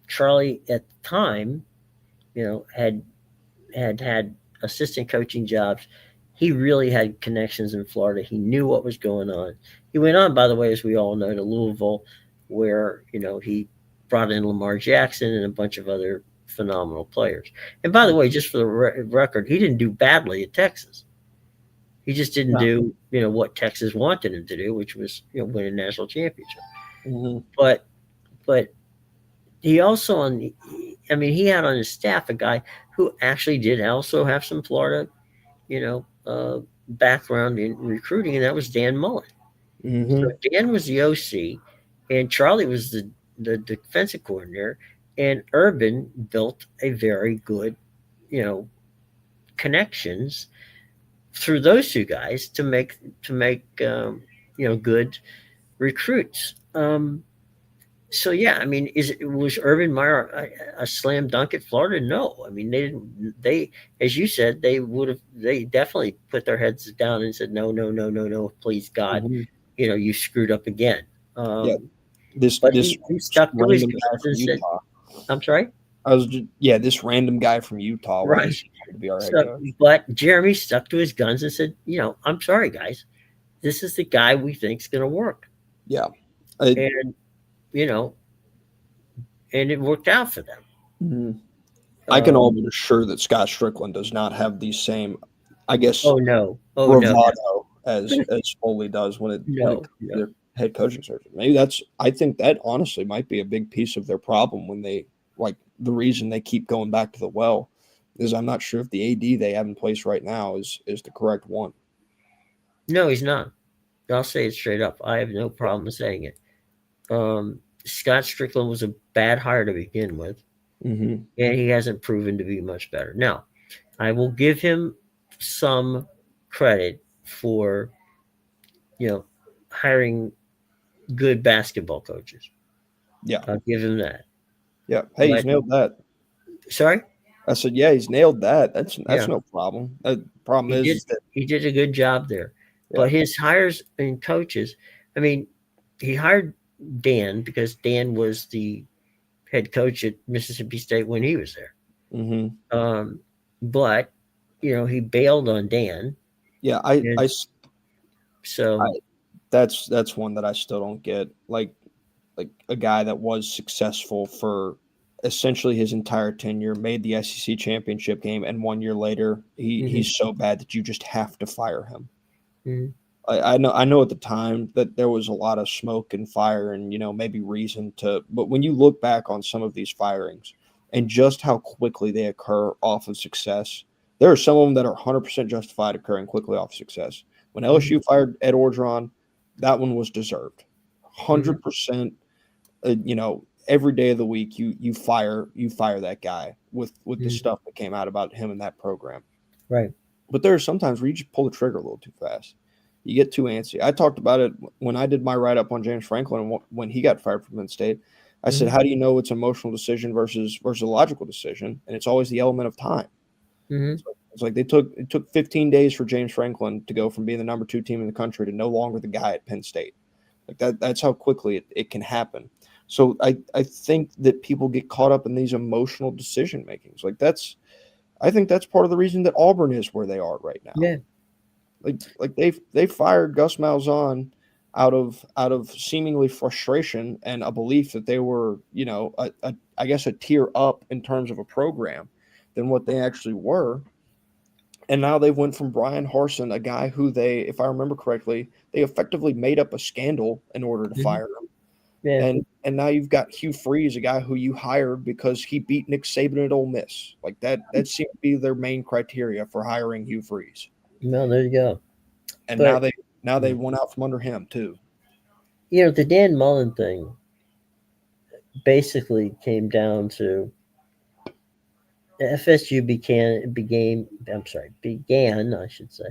Charlie at the time, had assistant coaching jobs. He really had connections in Florida. He knew what was going on. He went on, by the way, as we all know, to Louisville, where he brought in Lamar Jackson and a bunch of other phenomenal players. And by the way, just for the record, he didn't do badly at Texas. He just didn't Yeah. do what Texas wanted him to do, which was win a national championship. Mm-hmm. But he also I mean, he had on his staff a guy who actually did also have some Florida, you know, uh, background in recruiting, and that was Dan Mullen. So Mm-hmm. Dan was the OC, and Charlie was the defensive coordinator, and Urban built a very good, you know, connections through those two guys to make good recruits. So yeah, I mean, was Urban Meyer a slam dunk at Florida? No, I mean they didn't. They, as you said, they definitely put their heads down and said no, no, no, no, no, please God, Mm-hmm. you screwed up again. Yeah. Um, This but this he stuck to his random guy guns from and said, Utah. "I'm sorry." Yeah, this random guy from Utah. Why Right. does he have to be our head So, coach? but Jeremy stuck to his guns and said, "I'm sorry, guys. This is the guy we think's going to work," Yeah. I, and you know, and it worked out for them. Mhm. I can Um, almost assure that Scott Strickland does not have the same, I guess, oh no, oh no, bravado as Foley does when it no, comes to no. their head coaching search. Maybe I think that honestly might be a big piece of their problem when they like the reason they keep going back to the well is I'm not sure if the AD they have in place right now is the correct one. No, he's not. I'll say it straight up. I have no problem saying it. Scott Strickland was a bad hire to begin with, Mm-hmm. and he hasn't proven to be much better. Now, I will give him some credit for you know hiring good basketball coaches. Yeah. I'll give him that. Yeah. Hey, he's But nailed that. sorry, I said, yeah, he's nailed that. That's yeah, no problem. The problem he did. is that He did a good job there. yeah. But his hires and coaches, I mean, he hired Dan because Dan was the head coach at Mississippi State when he was there. Mm-hmm. But he bailed on Dan, Yeah, and I so that's one that I still don't get. Like like a guy that was successful for essentially his entire tenure, made the SEC championship game, and 1 year later Mm-hmm. he's so bad that you just have to fire him. Mm-hmm. I know at the time that there was a lot of smoke and fire and maybe reason to, but when you look back on some of these firings and just how quickly they occur off of success, there are some of them that are 100% justified occurring quickly off of success. When LSU fired Ed Orgeron, that one was deserved, Mm-hmm. 100%. Every day of the week you fire that guy with the Mm-hmm. stuff that came out about him in that program. Right. But there are sometimes where you just pull the trigger a little too fast. You get too antsy. I talked about it when I did my write up on James Franklin and when he got fired from Penn State. I said, Mm-hmm. "How do you know it's an emotional decision versus a logical decision?" And it's always the element of time. Mm-hmm. It's like it took 15 days for James Franklin to go from being the number 2 team in the country to no longer the guy at Penn State. Like that's how quickly it can happen. So I think that people get caught up in these emotional decision makings. I think that's part of the reason that Auburn is where they are right now. Yeah. Like they fired Gus Malzahn out of seemingly frustration and a belief that they were I guess a tier up in terms of a program than what they actually were. And now they've went from Brian Harsin, a guy who they, if I remember correctly, they effectively made up a scandal in order to Mm-hmm. fire him. Yeah. And now you've got Hugh Freeze, a guy who you hired because he beat Nick Saban at Ole Miss. Like that seemed to be their main criteria for hiring Hugh Freeze. Well, there you go. And now But they went out from under him too. the Dan Mullen thing basically came down to FSU began, I should say,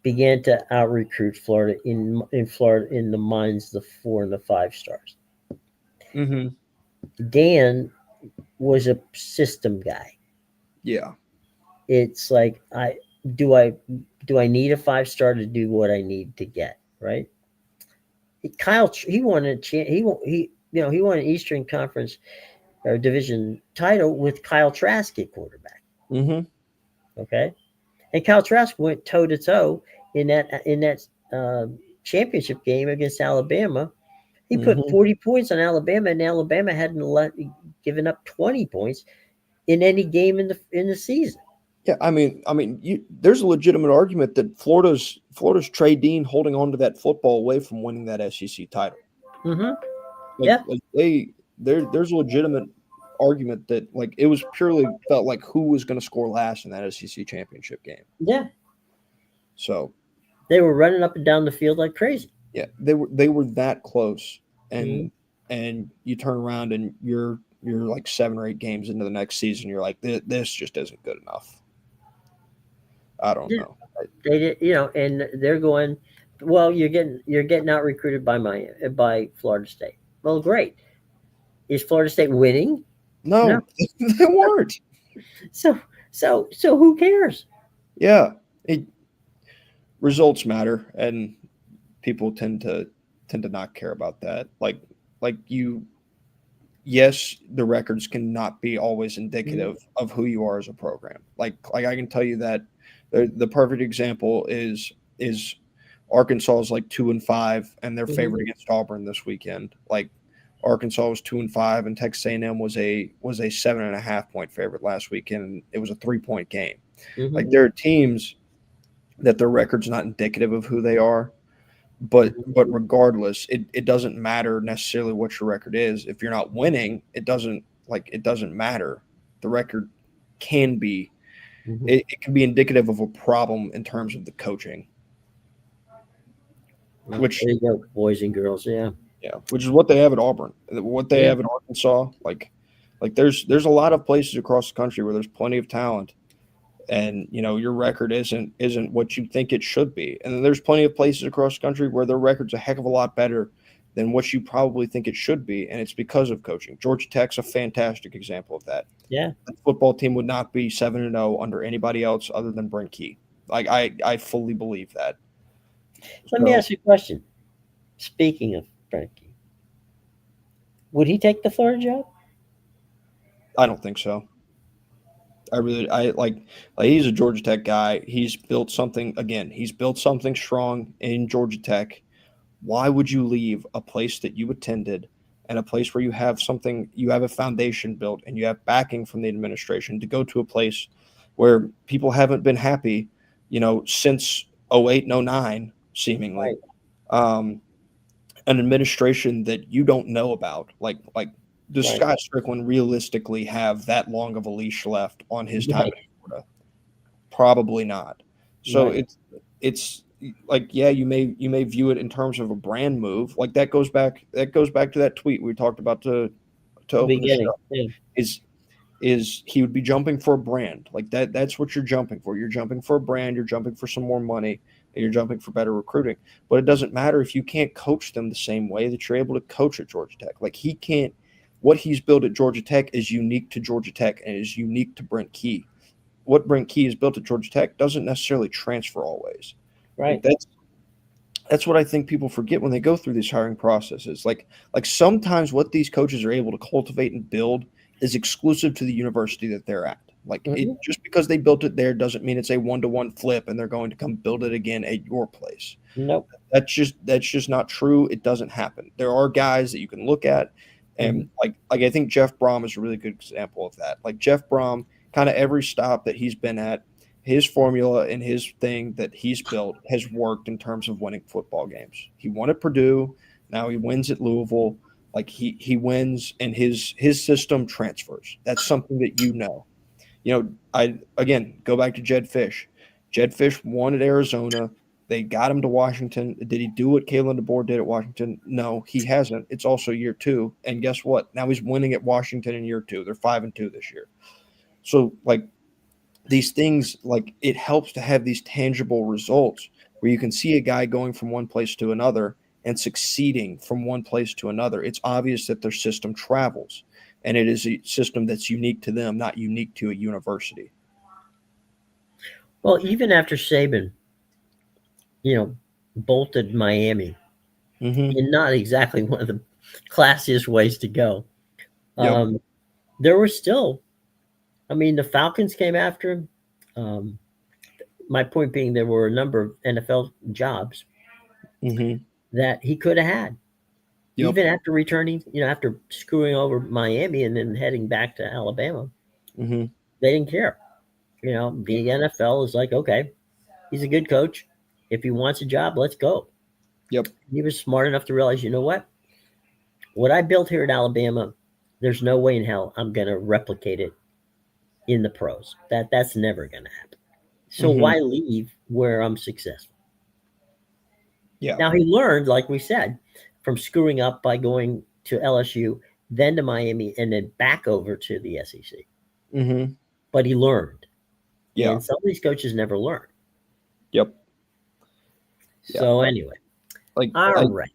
began to out recruit Florida in Florida in the minds of the 4 and the 5 stars. Mm-hmm. Dan was a system guy. Yeah. It's like do I do I need a 5 star to do what I need to get right? He won a he won an Eastern Conference or Division title with Kyle Trask at quarterback. Mm-hmm. Okay, and Kyle Trask went toe to toe in that uh, championship game against Alabama. He put Mm-hmm. 40 points on Alabama, and Alabama hadn't given up 20 points in any game in the season. Yeah, there's a legitimate argument that Florida's Trey Dean holding on to that football away from winning that SEC title. Mm-hmm. Like, Yeah, like there's a legitimate argument that like it was purely felt like who was going to score last in that SEC championship game. yeah. So They were running up and down the field like crazy. yeah, they were that close, Mm-hmm. and you turn around and you're like 7 or 8 games into the next season, you're like this just isn't good enough. I don't Yeah, know. they did, and they're going. Well, you're getting out recruited by Florida State. Well, great. Is Florida State winning? No. No, they weren't. So so who cares? Yeah, results matter, and people tend to not care about that. Like you, yes, the records cannot be always Mm-hmm. indicative of who you are as a program. Like I can tell you that the perfect example is Arkansas is like 2-5, and they're Mm-hmm. favored against Auburn this weekend. Like Arkansas was 2-5, and Texas A&M was a 7.5 point favorite last weekend. And it was a 3 point game. Mm-hmm. Like there are teams that their record's not indicative of who they are, but regardless, it doesn't matter necessarily what your record is. If you're not winning, it doesn't matter. The record can be Mm-hmm. it can be indicative of a problem in terms of the coaching, Well, which there you go, boys and girls. Yeah. yeah, which is what they have at Auburn, what they Yeah. have at Arkansas. Like there's a lot of places across the country where there's plenty of talent, and your record isn't what you think it should be. And then there's plenty of places across the country where their record's a heck of a lot better than what you probably think it should be, and it's because of coaching. Georgia Tech's a fantastic example of that. Yeah. The football team would not be 7-0 under anybody else other than Brent Key. Like I fully believe that. Let me So ask you a question. Speaking of Frankie, would he take the Florida job? I don't think so. I like he's a Georgia Tech guy. He's built something strong in Georgia Tech. Why would you leave a place that you attended and a place where you have something, you have a foundation built, and you have backing from the administration, to go to a place where people haven't been happy, since 08 and 09, seemingly. Right. Um, an administration that you don't know about, like does Right. Scott Strickland realistically have that long of a leash left on his time Right. in Florida? Probably not. So Right. it's like, yeah, you may view it in terms of a brand move. Like that goes back to that tweet we talked about to The open the beginning. show. Yeah. Is he would be jumping for a brand like that. That's what you're jumping for. You're jumping for a brand, you're jumping for some more money, and you're jumping for better recruiting. But it doesn't matter if you can't coach them the same way that you're able to coach at Georgia Tech. Like, he can't. What he's built at Georgia Tech is unique to Georgia Tech and is unique to Brent Key. What Brent Key has built at Georgia Tech doesn't necessarily transfer always. Like, Right. that's what I think people forget when they go through these hiring processes. Like sometimes what these coaches are able to cultivate and build is exclusive to the university that they're at. Like, it Hmm. just because they built it there doesn't mean it's a one-to-one flip and they're going to come build it again at your place. Nope. That's just not true. It doesn't happen. There are guys that you can look at, Hmm. and like I think Jeff Brom is a really good example of that. Like, Jeff Brom, kind of every stop that he's been at, his formula and his thing that he's built has worked in terms of winning football games. He won at Purdue, now he wins at Louisville. Like, he wins, and his system transfers. That's something that I again go back to Jed Fish. Jed Fish won at Arizona. They got him to Washington. Did he do what Kalen DeBoer did at Washington? No, he hasn't. It's also year two, and guess what? Now he's winning at Washington in year two. They're 5-2 this year. So, like, these things, like, it helps to have these tangible results where you can see a guy going from one place to another and succeeding from one place to another. It's obvious that their system travels, and it is a system that's unique to them, not unique to a university. Well, even after Saban, you know, bolted Miami Mm-hmm. in not exactly one of the classiest ways to go, Yep. um, there were still, I mean, the Falcons came after him. Um, my point being, there were a number of NFL jobs Mm-hmm. that he could have had, Yep. even after returning, after screwing over Miami and then heading back to Alabama. Mm-hmm. They didn't care. The NFL is like, okay, he's a good coach. If he wants a job, let's go. Yep. He was smart enough to realize, you know what I built here at Alabama, there's no way in hell I'm going to replicate it in the pros. That's never going to happen. So Mm-hmm. why leave where I'm successful? Yeah. Now he learned, like we said, from screwing up by going to LSU, then to Miami, and then back over to the SEC. Mm-hmm. But he learned, Yeah. and some of these coaches never learn. Yep. Yeah. So anyway, Like, all right.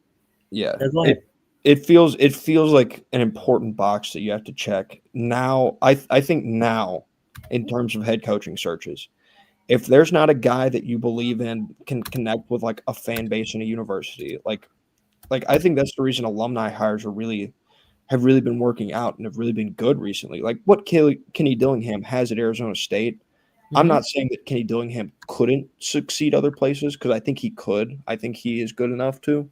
yeah. Go It ahead. it feels like an important box that you have to check. Now, I think now, in terms of head coaching searches, if there's not a guy that you believe in can connect with, like, a fan base in a university, like I think that's the reason alumni hires have really been working out and have really been good recently. Like what Kenny Dillingham has at Arizona State. I'm Hmm. not saying that Kenny Dillingham couldn't succeed other places, because I think he could. I think he is good enough to.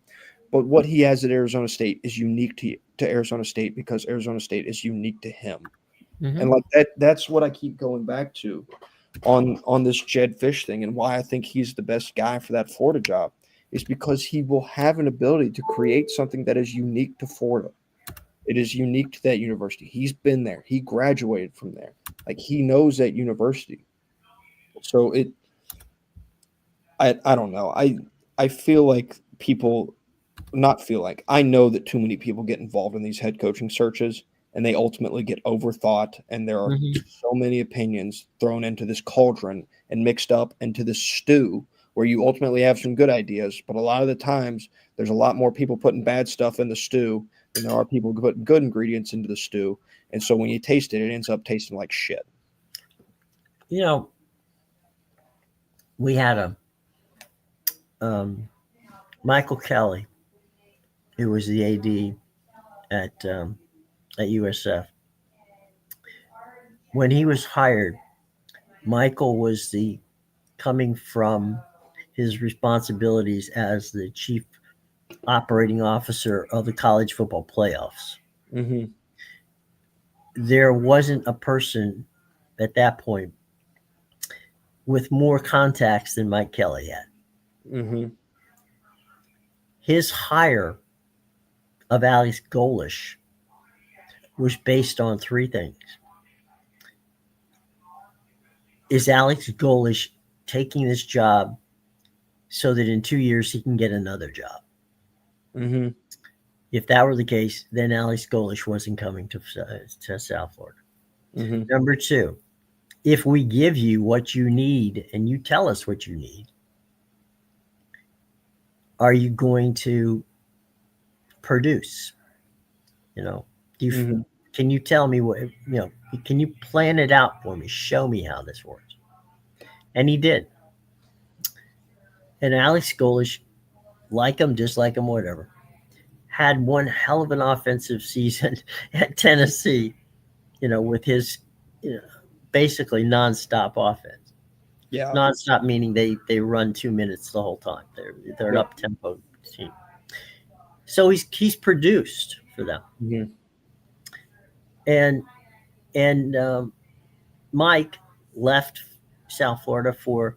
But what he has at Arizona State is unique to Arizona State, because Arizona State is unique to him. Hmm. And like that's what I keep going back to on this Jed Fish thing, and why I think he's the best guy for that Florida job is because he will have an ability to create something that is unique to Florida. It is unique to that university. He's been there. He graduated from there. Like, he knows that university. So I don't know. I feel like people not feel like I know that too many people get involved in these head coaching searches, and they ultimately get overthought, and there are Hmm. so many opinions thrown into this cauldron and mixed up into this stew, where you ultimately have some good ideas, but a lot of the times there's a lot more people putting bad stuff in the stew than there are people putting good ingredients into the stew. And so when you taste it, it ends up tasting like shit. You know, we had a um, Michael Kelly, who was the AD at USF. When he was hired, Michael was the coming from his responsibilities as the chief operating officer of the college football playoffs. Mm-hmm. There wasn't a person at that point with more contacts than Mike Kelly had. Mm-hmm. His hire of Alex Golish was based on three things. Is Alex Golish taking this job so that in 2 years he can get another job? Mm-hmm. If that were the case, then Alex Golish wasn't coming to South Florida. Mm-hmm. Number two, if we give you what you need and you tell us what you need, are you going to produce? You know, do you, Mm-hmm. can you tell me what, can you plan it out for me? Show me how this works. And he did. And Alex Golish, like him, dislike him, whatever, had one hell of an offensive season at Tennessee, with his you know, basically nonstop offense. Yeah. Nonstop meaning they run 2 minutes the whole time. They're an Yep. up tempo team. So he's produced for them. Mm-hmm. And Mike left South Florida for,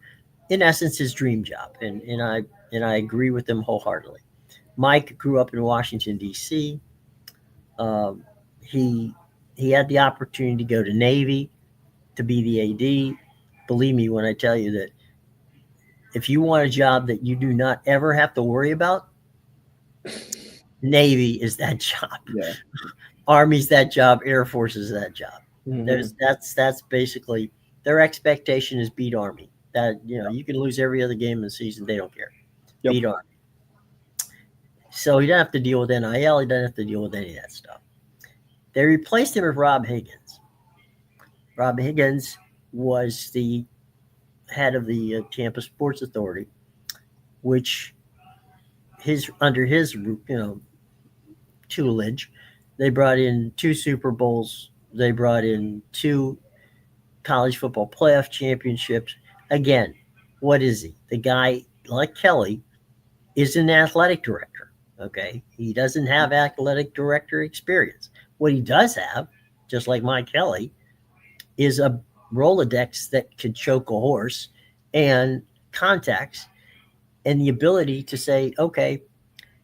in essence, his dream job, and I agree with him wholeheartedly. Mike grew up in Washington D.C. Um, he he had the opportunity to go to Navy to be the AD. Believe me when I tell you that if you want a job that you do not ever have to worry about, Navy is that job. Yeah. Army's that job. Air Force is that job. Mm-hmm. That's basically their expectation is beat Army. That you can lose every other game in the season. They don't care. Yep. Beat Army. So he doesn't have to deal with NIL. He doesn't have to deal with any of that stuff. They replaced him with Rob Higgins. Rob Higgins was the head of the Tampa Sports Authority, which his under his tutelage, they brought in two Super Bowls. They brought in two college football playoff championships. Again, what is he? The guy, like Kelly, is an athletic director. Okay. He doesn't have athletic director experience. What he does have, just like Mike Kelly, is a Rolodex that could choke a horse and contacts and the ability to say, okay,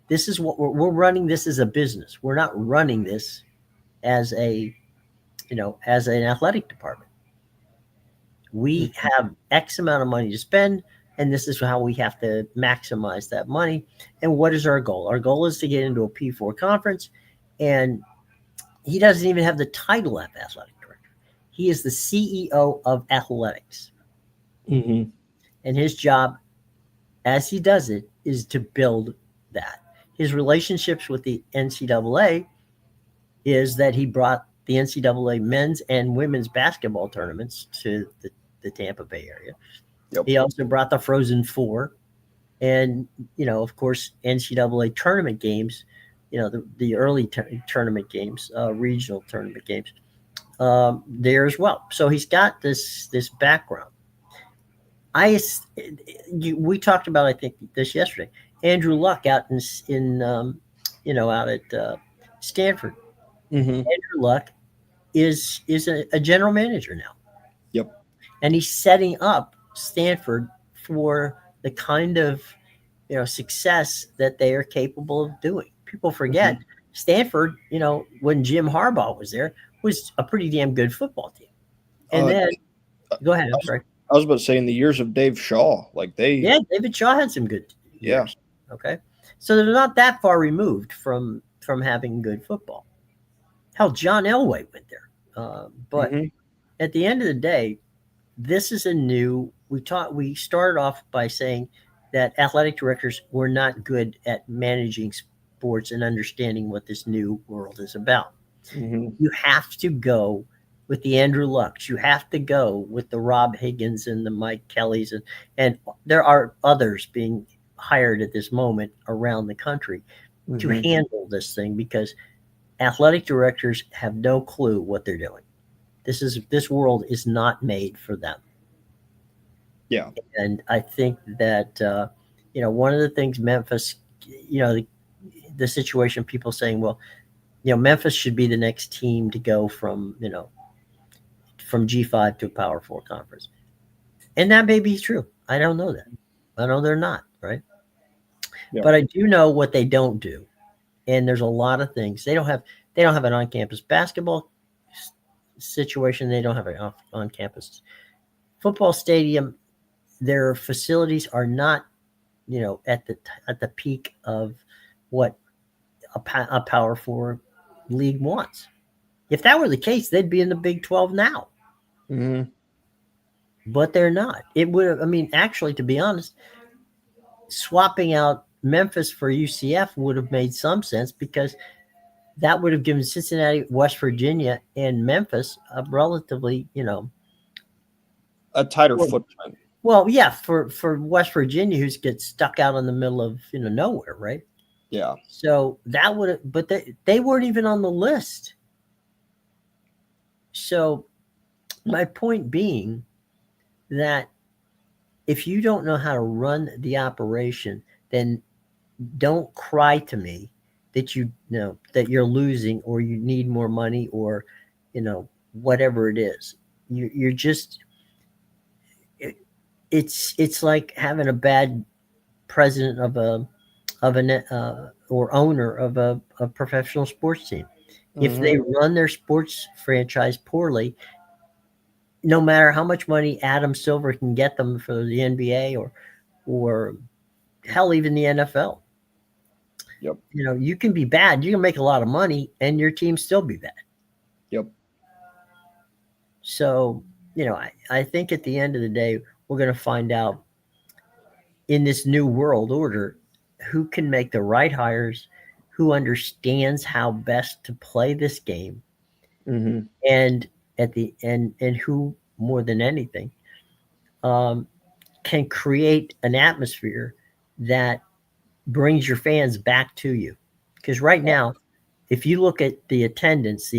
this is what we're running. This as a business. We're not running this as as an athletic department. We Mm-hmm. have X amount of money to spend, and this is how we have to maximize that money. And what is our goal? Our goal is to get into a P4 conference, and he doesn't even have the title of athletic director. He is the CEO of athletics, Mm-hmm. and his job, as he does it, is to build that. His relationships with the NCAA is that he brought the NCAA men's and women's basketball tournaments to the Tampa Bay area. Yep. He also brought the Frozen Four, and of course, NCAA tournament games. The early tournament games, regional tournament games, there as well. So he's got this background. We talked about, I think, this yesterday. Andrew Luck out out at Stanford. Mm-hmm. Andrew Luck is a general manager now, Yep. and he's setting up Stanford for the kind of success that they are capable of doing. People forget Mm-hmm. Stanford, when Jim Harbaugh was there, was a pretty damn good football team. And Uh, then I go ahead. I'm was, sorry. I was about to say in the years of Dave Shaw, like they, Yeah, David Shaw had some good yeah. years. Okay, so they're not that far removed from having good football. Hell, John Elway went there. But Mm-hmm. at the end of the day, this is a new. We started off by saying that athletic directors were not good at managing sports and understanding what this new world is about. Mm-hmm. You have to go with the Andrew Lucks. You have to go with the Rob Higgins and the Mike Kellys, and there are others being hired at this moment around the country to Mm-hmm. handle this thing because athletic directors have no clue what they're doing. This world is not made for them. Yeah. And I think that one of the things Memphis, you know, the situation. People saying, well, Memphis should be the next team to go from G5 to a Power Four conference, and that may be true. I don't know that. I know they're not, right? Yeah. But I do know what they don't do, and there's a lot of things they don't have. They don't have an on-campus basketball situation. They don't have an on-campus football stadium. Their facilities are not, at the peak of what a Power Four league wants. If that were the case, they'd be in the Big 12 now, Mm-hmm. but they're not. It would. I mean, actually, to be honest, swapping out Memphis for UCF would have made some sense because that would have given Cincinnati, West Virginia, and Memphis a relatively, A tighter footprint. well, yeah, for West Virginia, who's gets stuck out in the middle of nowhere, right? Yeah. So that would have, but they weren't even on the list. So my point being that if you don't know how to run the operation, then don't cry to me that you know that you're losing or you need more money or whatever it is. You're just it, it's like having a bad president of a or owner of a professional sports team. If Mm-hmm. they run their sports franchise poorly, no matter how much money Adam Silver can get them for the NBA or hell even the NFL, Yep. you can be bad. You can make a lot of money and your team still be bad. Yep. So, I think at the end of the day, we're going to find out in this new world order who can make the right hires, who understands how best to play this game, Mm-hmm. and at the end, and who more than anything um, can create an atmosphere that brings your fans back to you. Because right now, if you look at the attendance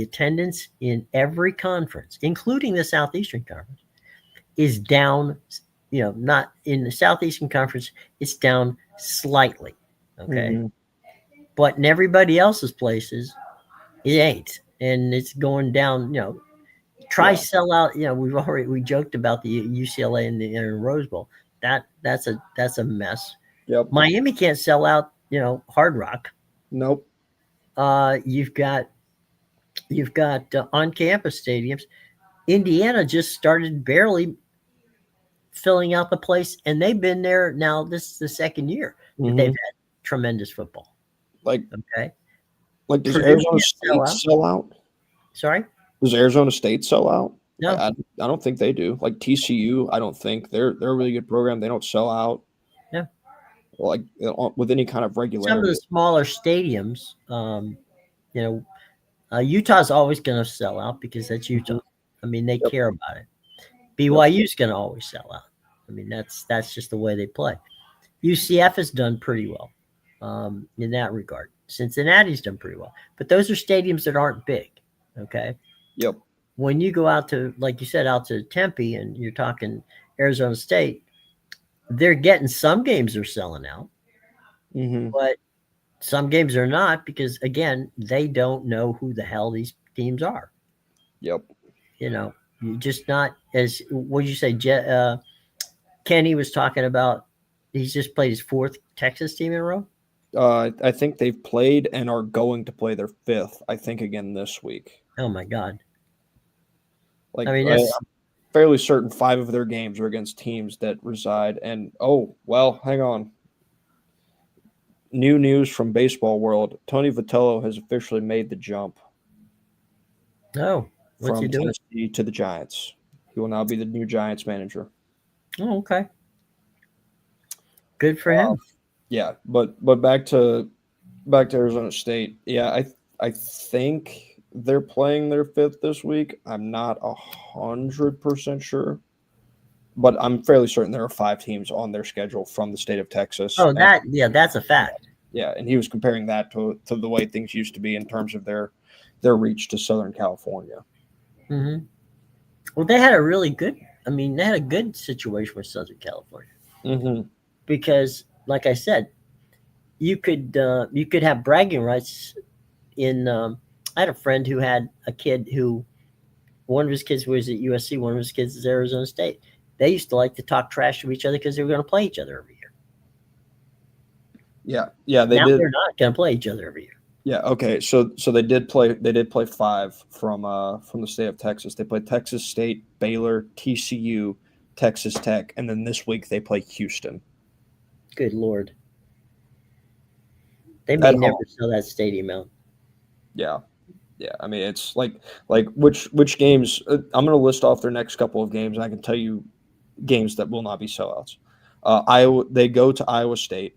in every conference, including the Southeastern Conference, is down. Not in the Southeastern Conference, it's down slightly. Okay. Mm-hmm. But in everybody else's places, it ain't. And it's going down, try Yeah. sell out. We joked about the UCLA and the Rose Bowl. That's a mess. Yep. Miami can't sell out, Hard Rock. Nope. You've got on campus stadiums. Indiana just started barely filling out the place, and they've been there now. This is the second year that they've Mm-hmm. had tremendous football. Like Okay, does Purdue Arizona can't sell State out. sell out? Sorry, Does Arizona State sell out? no. I don't think they do. Like TCU, I don't think they're a really good program. They don't sell out. Yeah. Like with any kind of Some of the regularity. smaller stadiums, Utah's always going to sell out because that's Utah. Mhm. I mean, they Yep. care about it. Yep. BYU's going to always sell out. I mean, that's just the way they play. UCF has done pretty well in that regard. Cincinnati's done pretty well, but those are stadiums that aren't big. Okay. Yep. When you go out to, like you said, out to Tempe and you're talking Arizona State, they're getting some games are selling out, Mm-hmm. but some games are not because again, they don't know who the hell these teams are. Yep. You just not as what did you say? Kenny was talking about. He's just played his fourth Texas team in a row. I think they've played and are going to play their fifth. I think again this week. Oh my God! Like I mean, I'm that's fairly certain 5 of their games are against teams that reside. And oh well, hang on. New news from baseball world: Tony Vitello has officially made the jump no. What's he from doing? Tennessee to the Giants. He will now be the new Giants manager. Oh, okay. Good for Uh, him. yeah, but back to Arizona State. Yeah, I think they're playing their fifth this week. I'm not 100% sure, but I'm fairly certain there are 5 teams on their schedule from the state of Texas. Oh, And that's a fact. yeah, and he was comparing that to the way things used to be in terms of their reach to Southern California. Hmm. Well, they had a really good. I mean, they had a good situation with Southern California Mm-hmm. because, like I said, you could have bragging rights in. I had a friend who had a kid who one of his kids was at USC, one of his kids is Arizona State. They used to like to talk trash to each other because they were going to play each other every year. Yeah, yeah, they Now did. they're not going to play each other every year. Yeah, okay. So they did play. They did play five from the state of Texas. They played Texas State, Baylor, TCU, Texas Tech, and then this week they play Houston Good Lord. They may at never home. sell that stadium out. Yeah, yeah. I mean, it's like which games? I'm going to list off their next couple of games, and I can tell you games that will not be sellouts. Iowa. They go to Iowa State.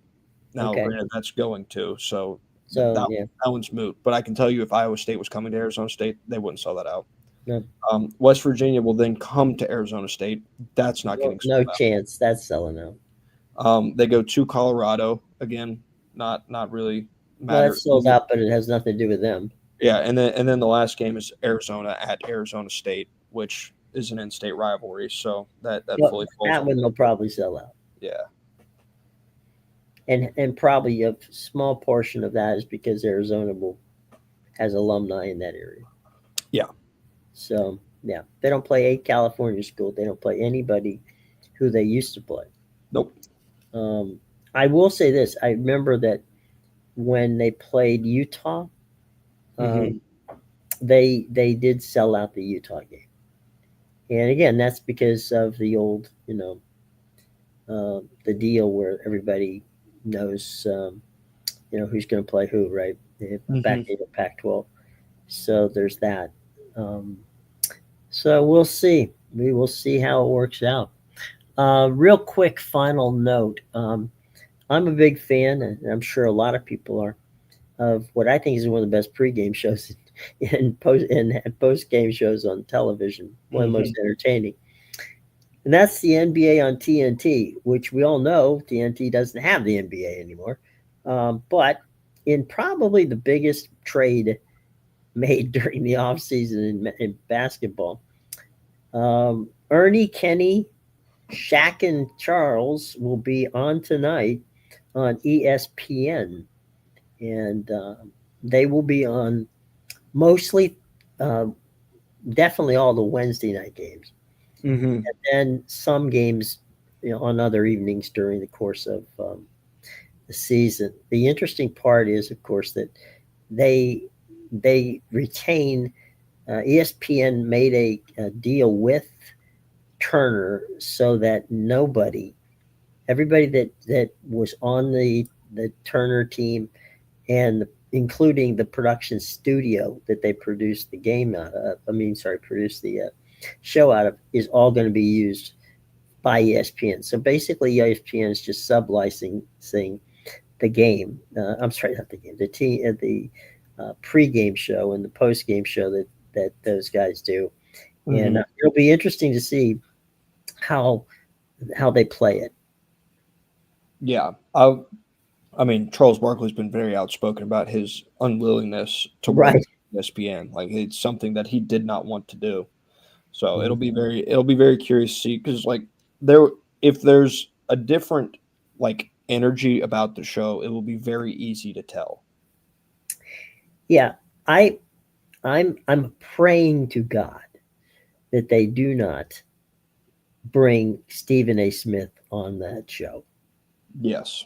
Now, Okay. granted, that's going to, so So, that yeah. that one's moot. But I can tell you, if Iowa State was coming to Arizona State, they wouldn't sell that out. No, West Virginia will then come to Arizona State. That's not no, getting no sold chance. That's selling out. out. They go to Colorado again. Not really Well, matter. that's sold out, but it has nothing to do with them. Yeah, and then the last game is Arizona at Arizona State, which is an in-state rivalry. So that Well, fully falls that on one them. they'll probably sell out. Yeah. And probably a small portion of that is because Arizona will has alumni in that area. Yeah. So yeah, they don't play a California school. They don't play anybody who they used to play. Nope. Um, I will say this: I remember that when they played Utah, Hmm. um, they did sell out the Utah game, and again, that's because of the old, the deal where everybody knows, who's going to play who, right? Back Hmm. in the Pac-12, so there's that. Um, so we'll see. We will see how it works out. Real quick, final note. I'm a big fan, and I'm sure a lot of people are, of what I think is one of the best pregame shows and post game shows on television. One of the Hmm. most entertaining, and that's the NBA on TNT, which we all know TNT doesn't have the NBA anymore. But in probably the biggest trade made during the offseason in basketball, Ernie, Kenny, Shaq, and Charles will be on tonight on ESPN, and they will be on mostly, uh, definitely all the Wednesday night games, Hmm. and some games, on other evenings during the course of the season. The interesting part is, of course, that they they retain. ESPN made a deal with Turner so that everybody that was on the Turner team, and including the production studio that they produced the game out of, produced the show out of, is all going to be used by ESPN. So basically, ESPN is just sublicensing the game. I'm sorry, not the game, the pre-game show and the post-game show that those guys do, and Hmm. it'll be interesting to see how how they play it. Yeah. I mean, Charles Barkley's been very outspoken about his unwillingness to work Right. with ESPN. Like it's something that he did not want to do. So Mhm. it'll be very curious to see because like there if there's a different like energy about the show, it will be very easy to tell. Yeah, I I'm praying to God that they do not bring Stephen A. Smith on that show. Yes.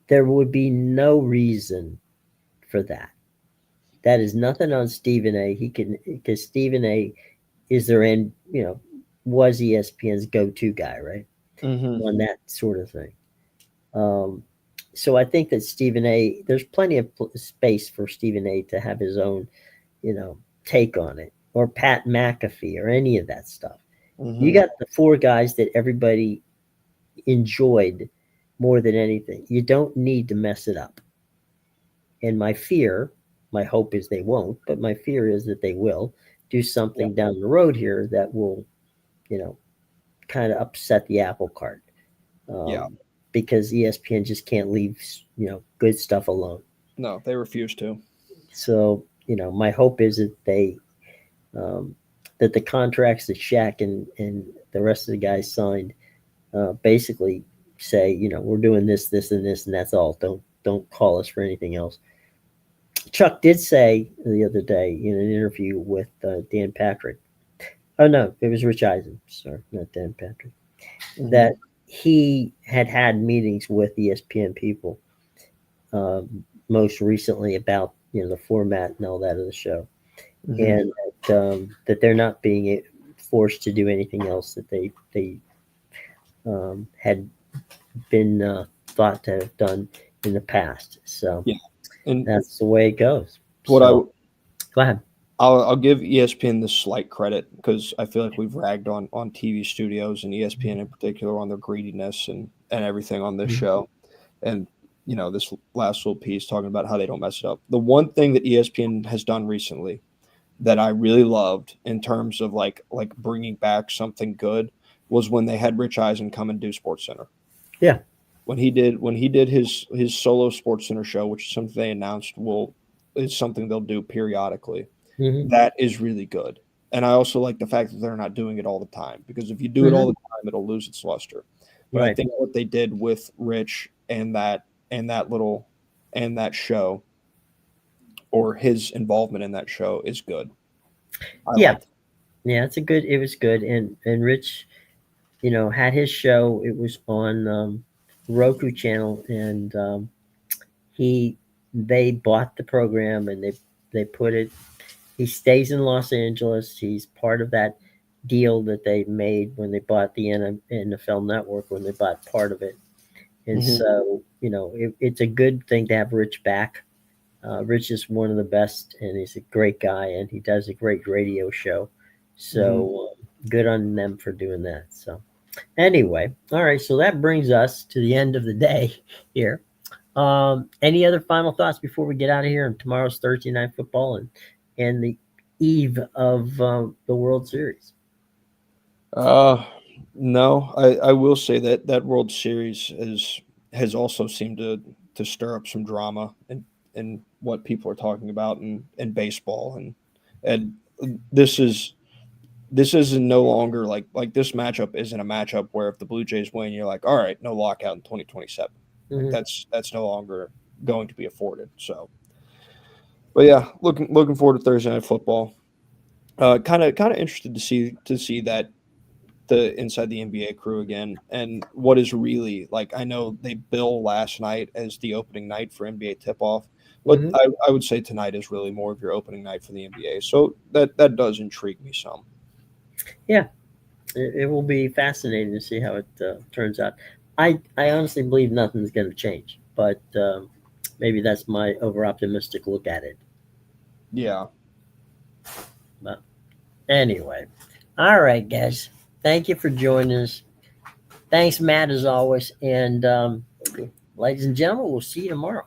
There would be no reason for that. That is nothing on Stephen A. He can, because Stephen A. is their end, was ESPN's go-to guy, right, Hmm. on that sort of thing. Um, so I think that Stephen A. There's plenty of space for Stephen A. to have his own, you know, take on it, or Pat McAfee, or any of that stuff. You Hmm. got the four guys that everybody enjoyed more than anything. You don't need to mess it up. And my hope is they won't, but my fear is that they will do Yeah. something down the road here that will, you know, kind of upset the apple cart, Yeah. um, because ESPN just can't leave, good stuff alone. No, they refuse to. So, my hope is that um, that the contracts that Shaq and the rest of the guys signed, basically say, we're doing this, this, and this, and that's all. Don't call us for anything else. Chuck did say the other day in an interview with Dan Patrick. Oh no, it was Rich Eisen. Sorry, not Dan Patrick. That he had meetings with ESPN people, most recently about the format and all that of the show, and that they're not being forced to do anything else that they had been thought to have done in the past. So Yeah, and that's the way it goes. what I So go ahead. I'll give ESPN the slight credit because I feel like we've ragged on TV studios and ESPN in particular on their greediness and everything on this show, and this last little piece talking about how they don't mess it up. The one thing that ESPN has done recently that I really loved in terms of like bringing back something good was when they had Rich Eisen come and do Sports Center. Yeah. When he did his solo Sports Center show, which is something they announced is something they'll do periodically. Mm-hmm. That is really good. And I also like the fact that they're not doing it all the time, because if you do it all the time, it'll lose its luster. But I think what they did with Rich and that show, or his involvement in that show, is good. Yeah, it was good, and Rich, had his show. It was on Roku channel, and they bought the program, and they put it. He stays in Los Angeles. He's part of that deal that they made when they bought the NFL Network, when they bought part of it. And so, it's a good thing to have Rich back. Rich is one of the best, and he's a great guy, and he does a great radio show. So good on them for doing that. So anyway, all right. So that brings us to the end of the day here. Any other final thoughts before we get out of here? And tomorrow's Thursday Night Football and the eve of the World Series. No, I will say that World Series has also seemed to stir up some drama and what people are talking about in baseball, and this is no longer like this matchup isn't a matchup where if the Blue Jays win, you're like, all right, no lockout in 2027. Like that's no longer going to be afforded. So, but yeah, looking forward to Thursday Night Football. Kind of interested to see that the inside the NBA crew again, and what is really like. I know they bill last night as the opening night for NBA tip off, but I would say tonight is really more of your opening night for the NBA. So that does intrigue me some. Yeah, it will be fascinating to see how it turns out. I honestly believe nothing's going to change, but maybe that's my over optimistic look at it. Yeah. But anyway, all right, guys. Thank you for joining us. Thanks, Matt, as always. And ladies and gentlemen, we'll see you tomorrow.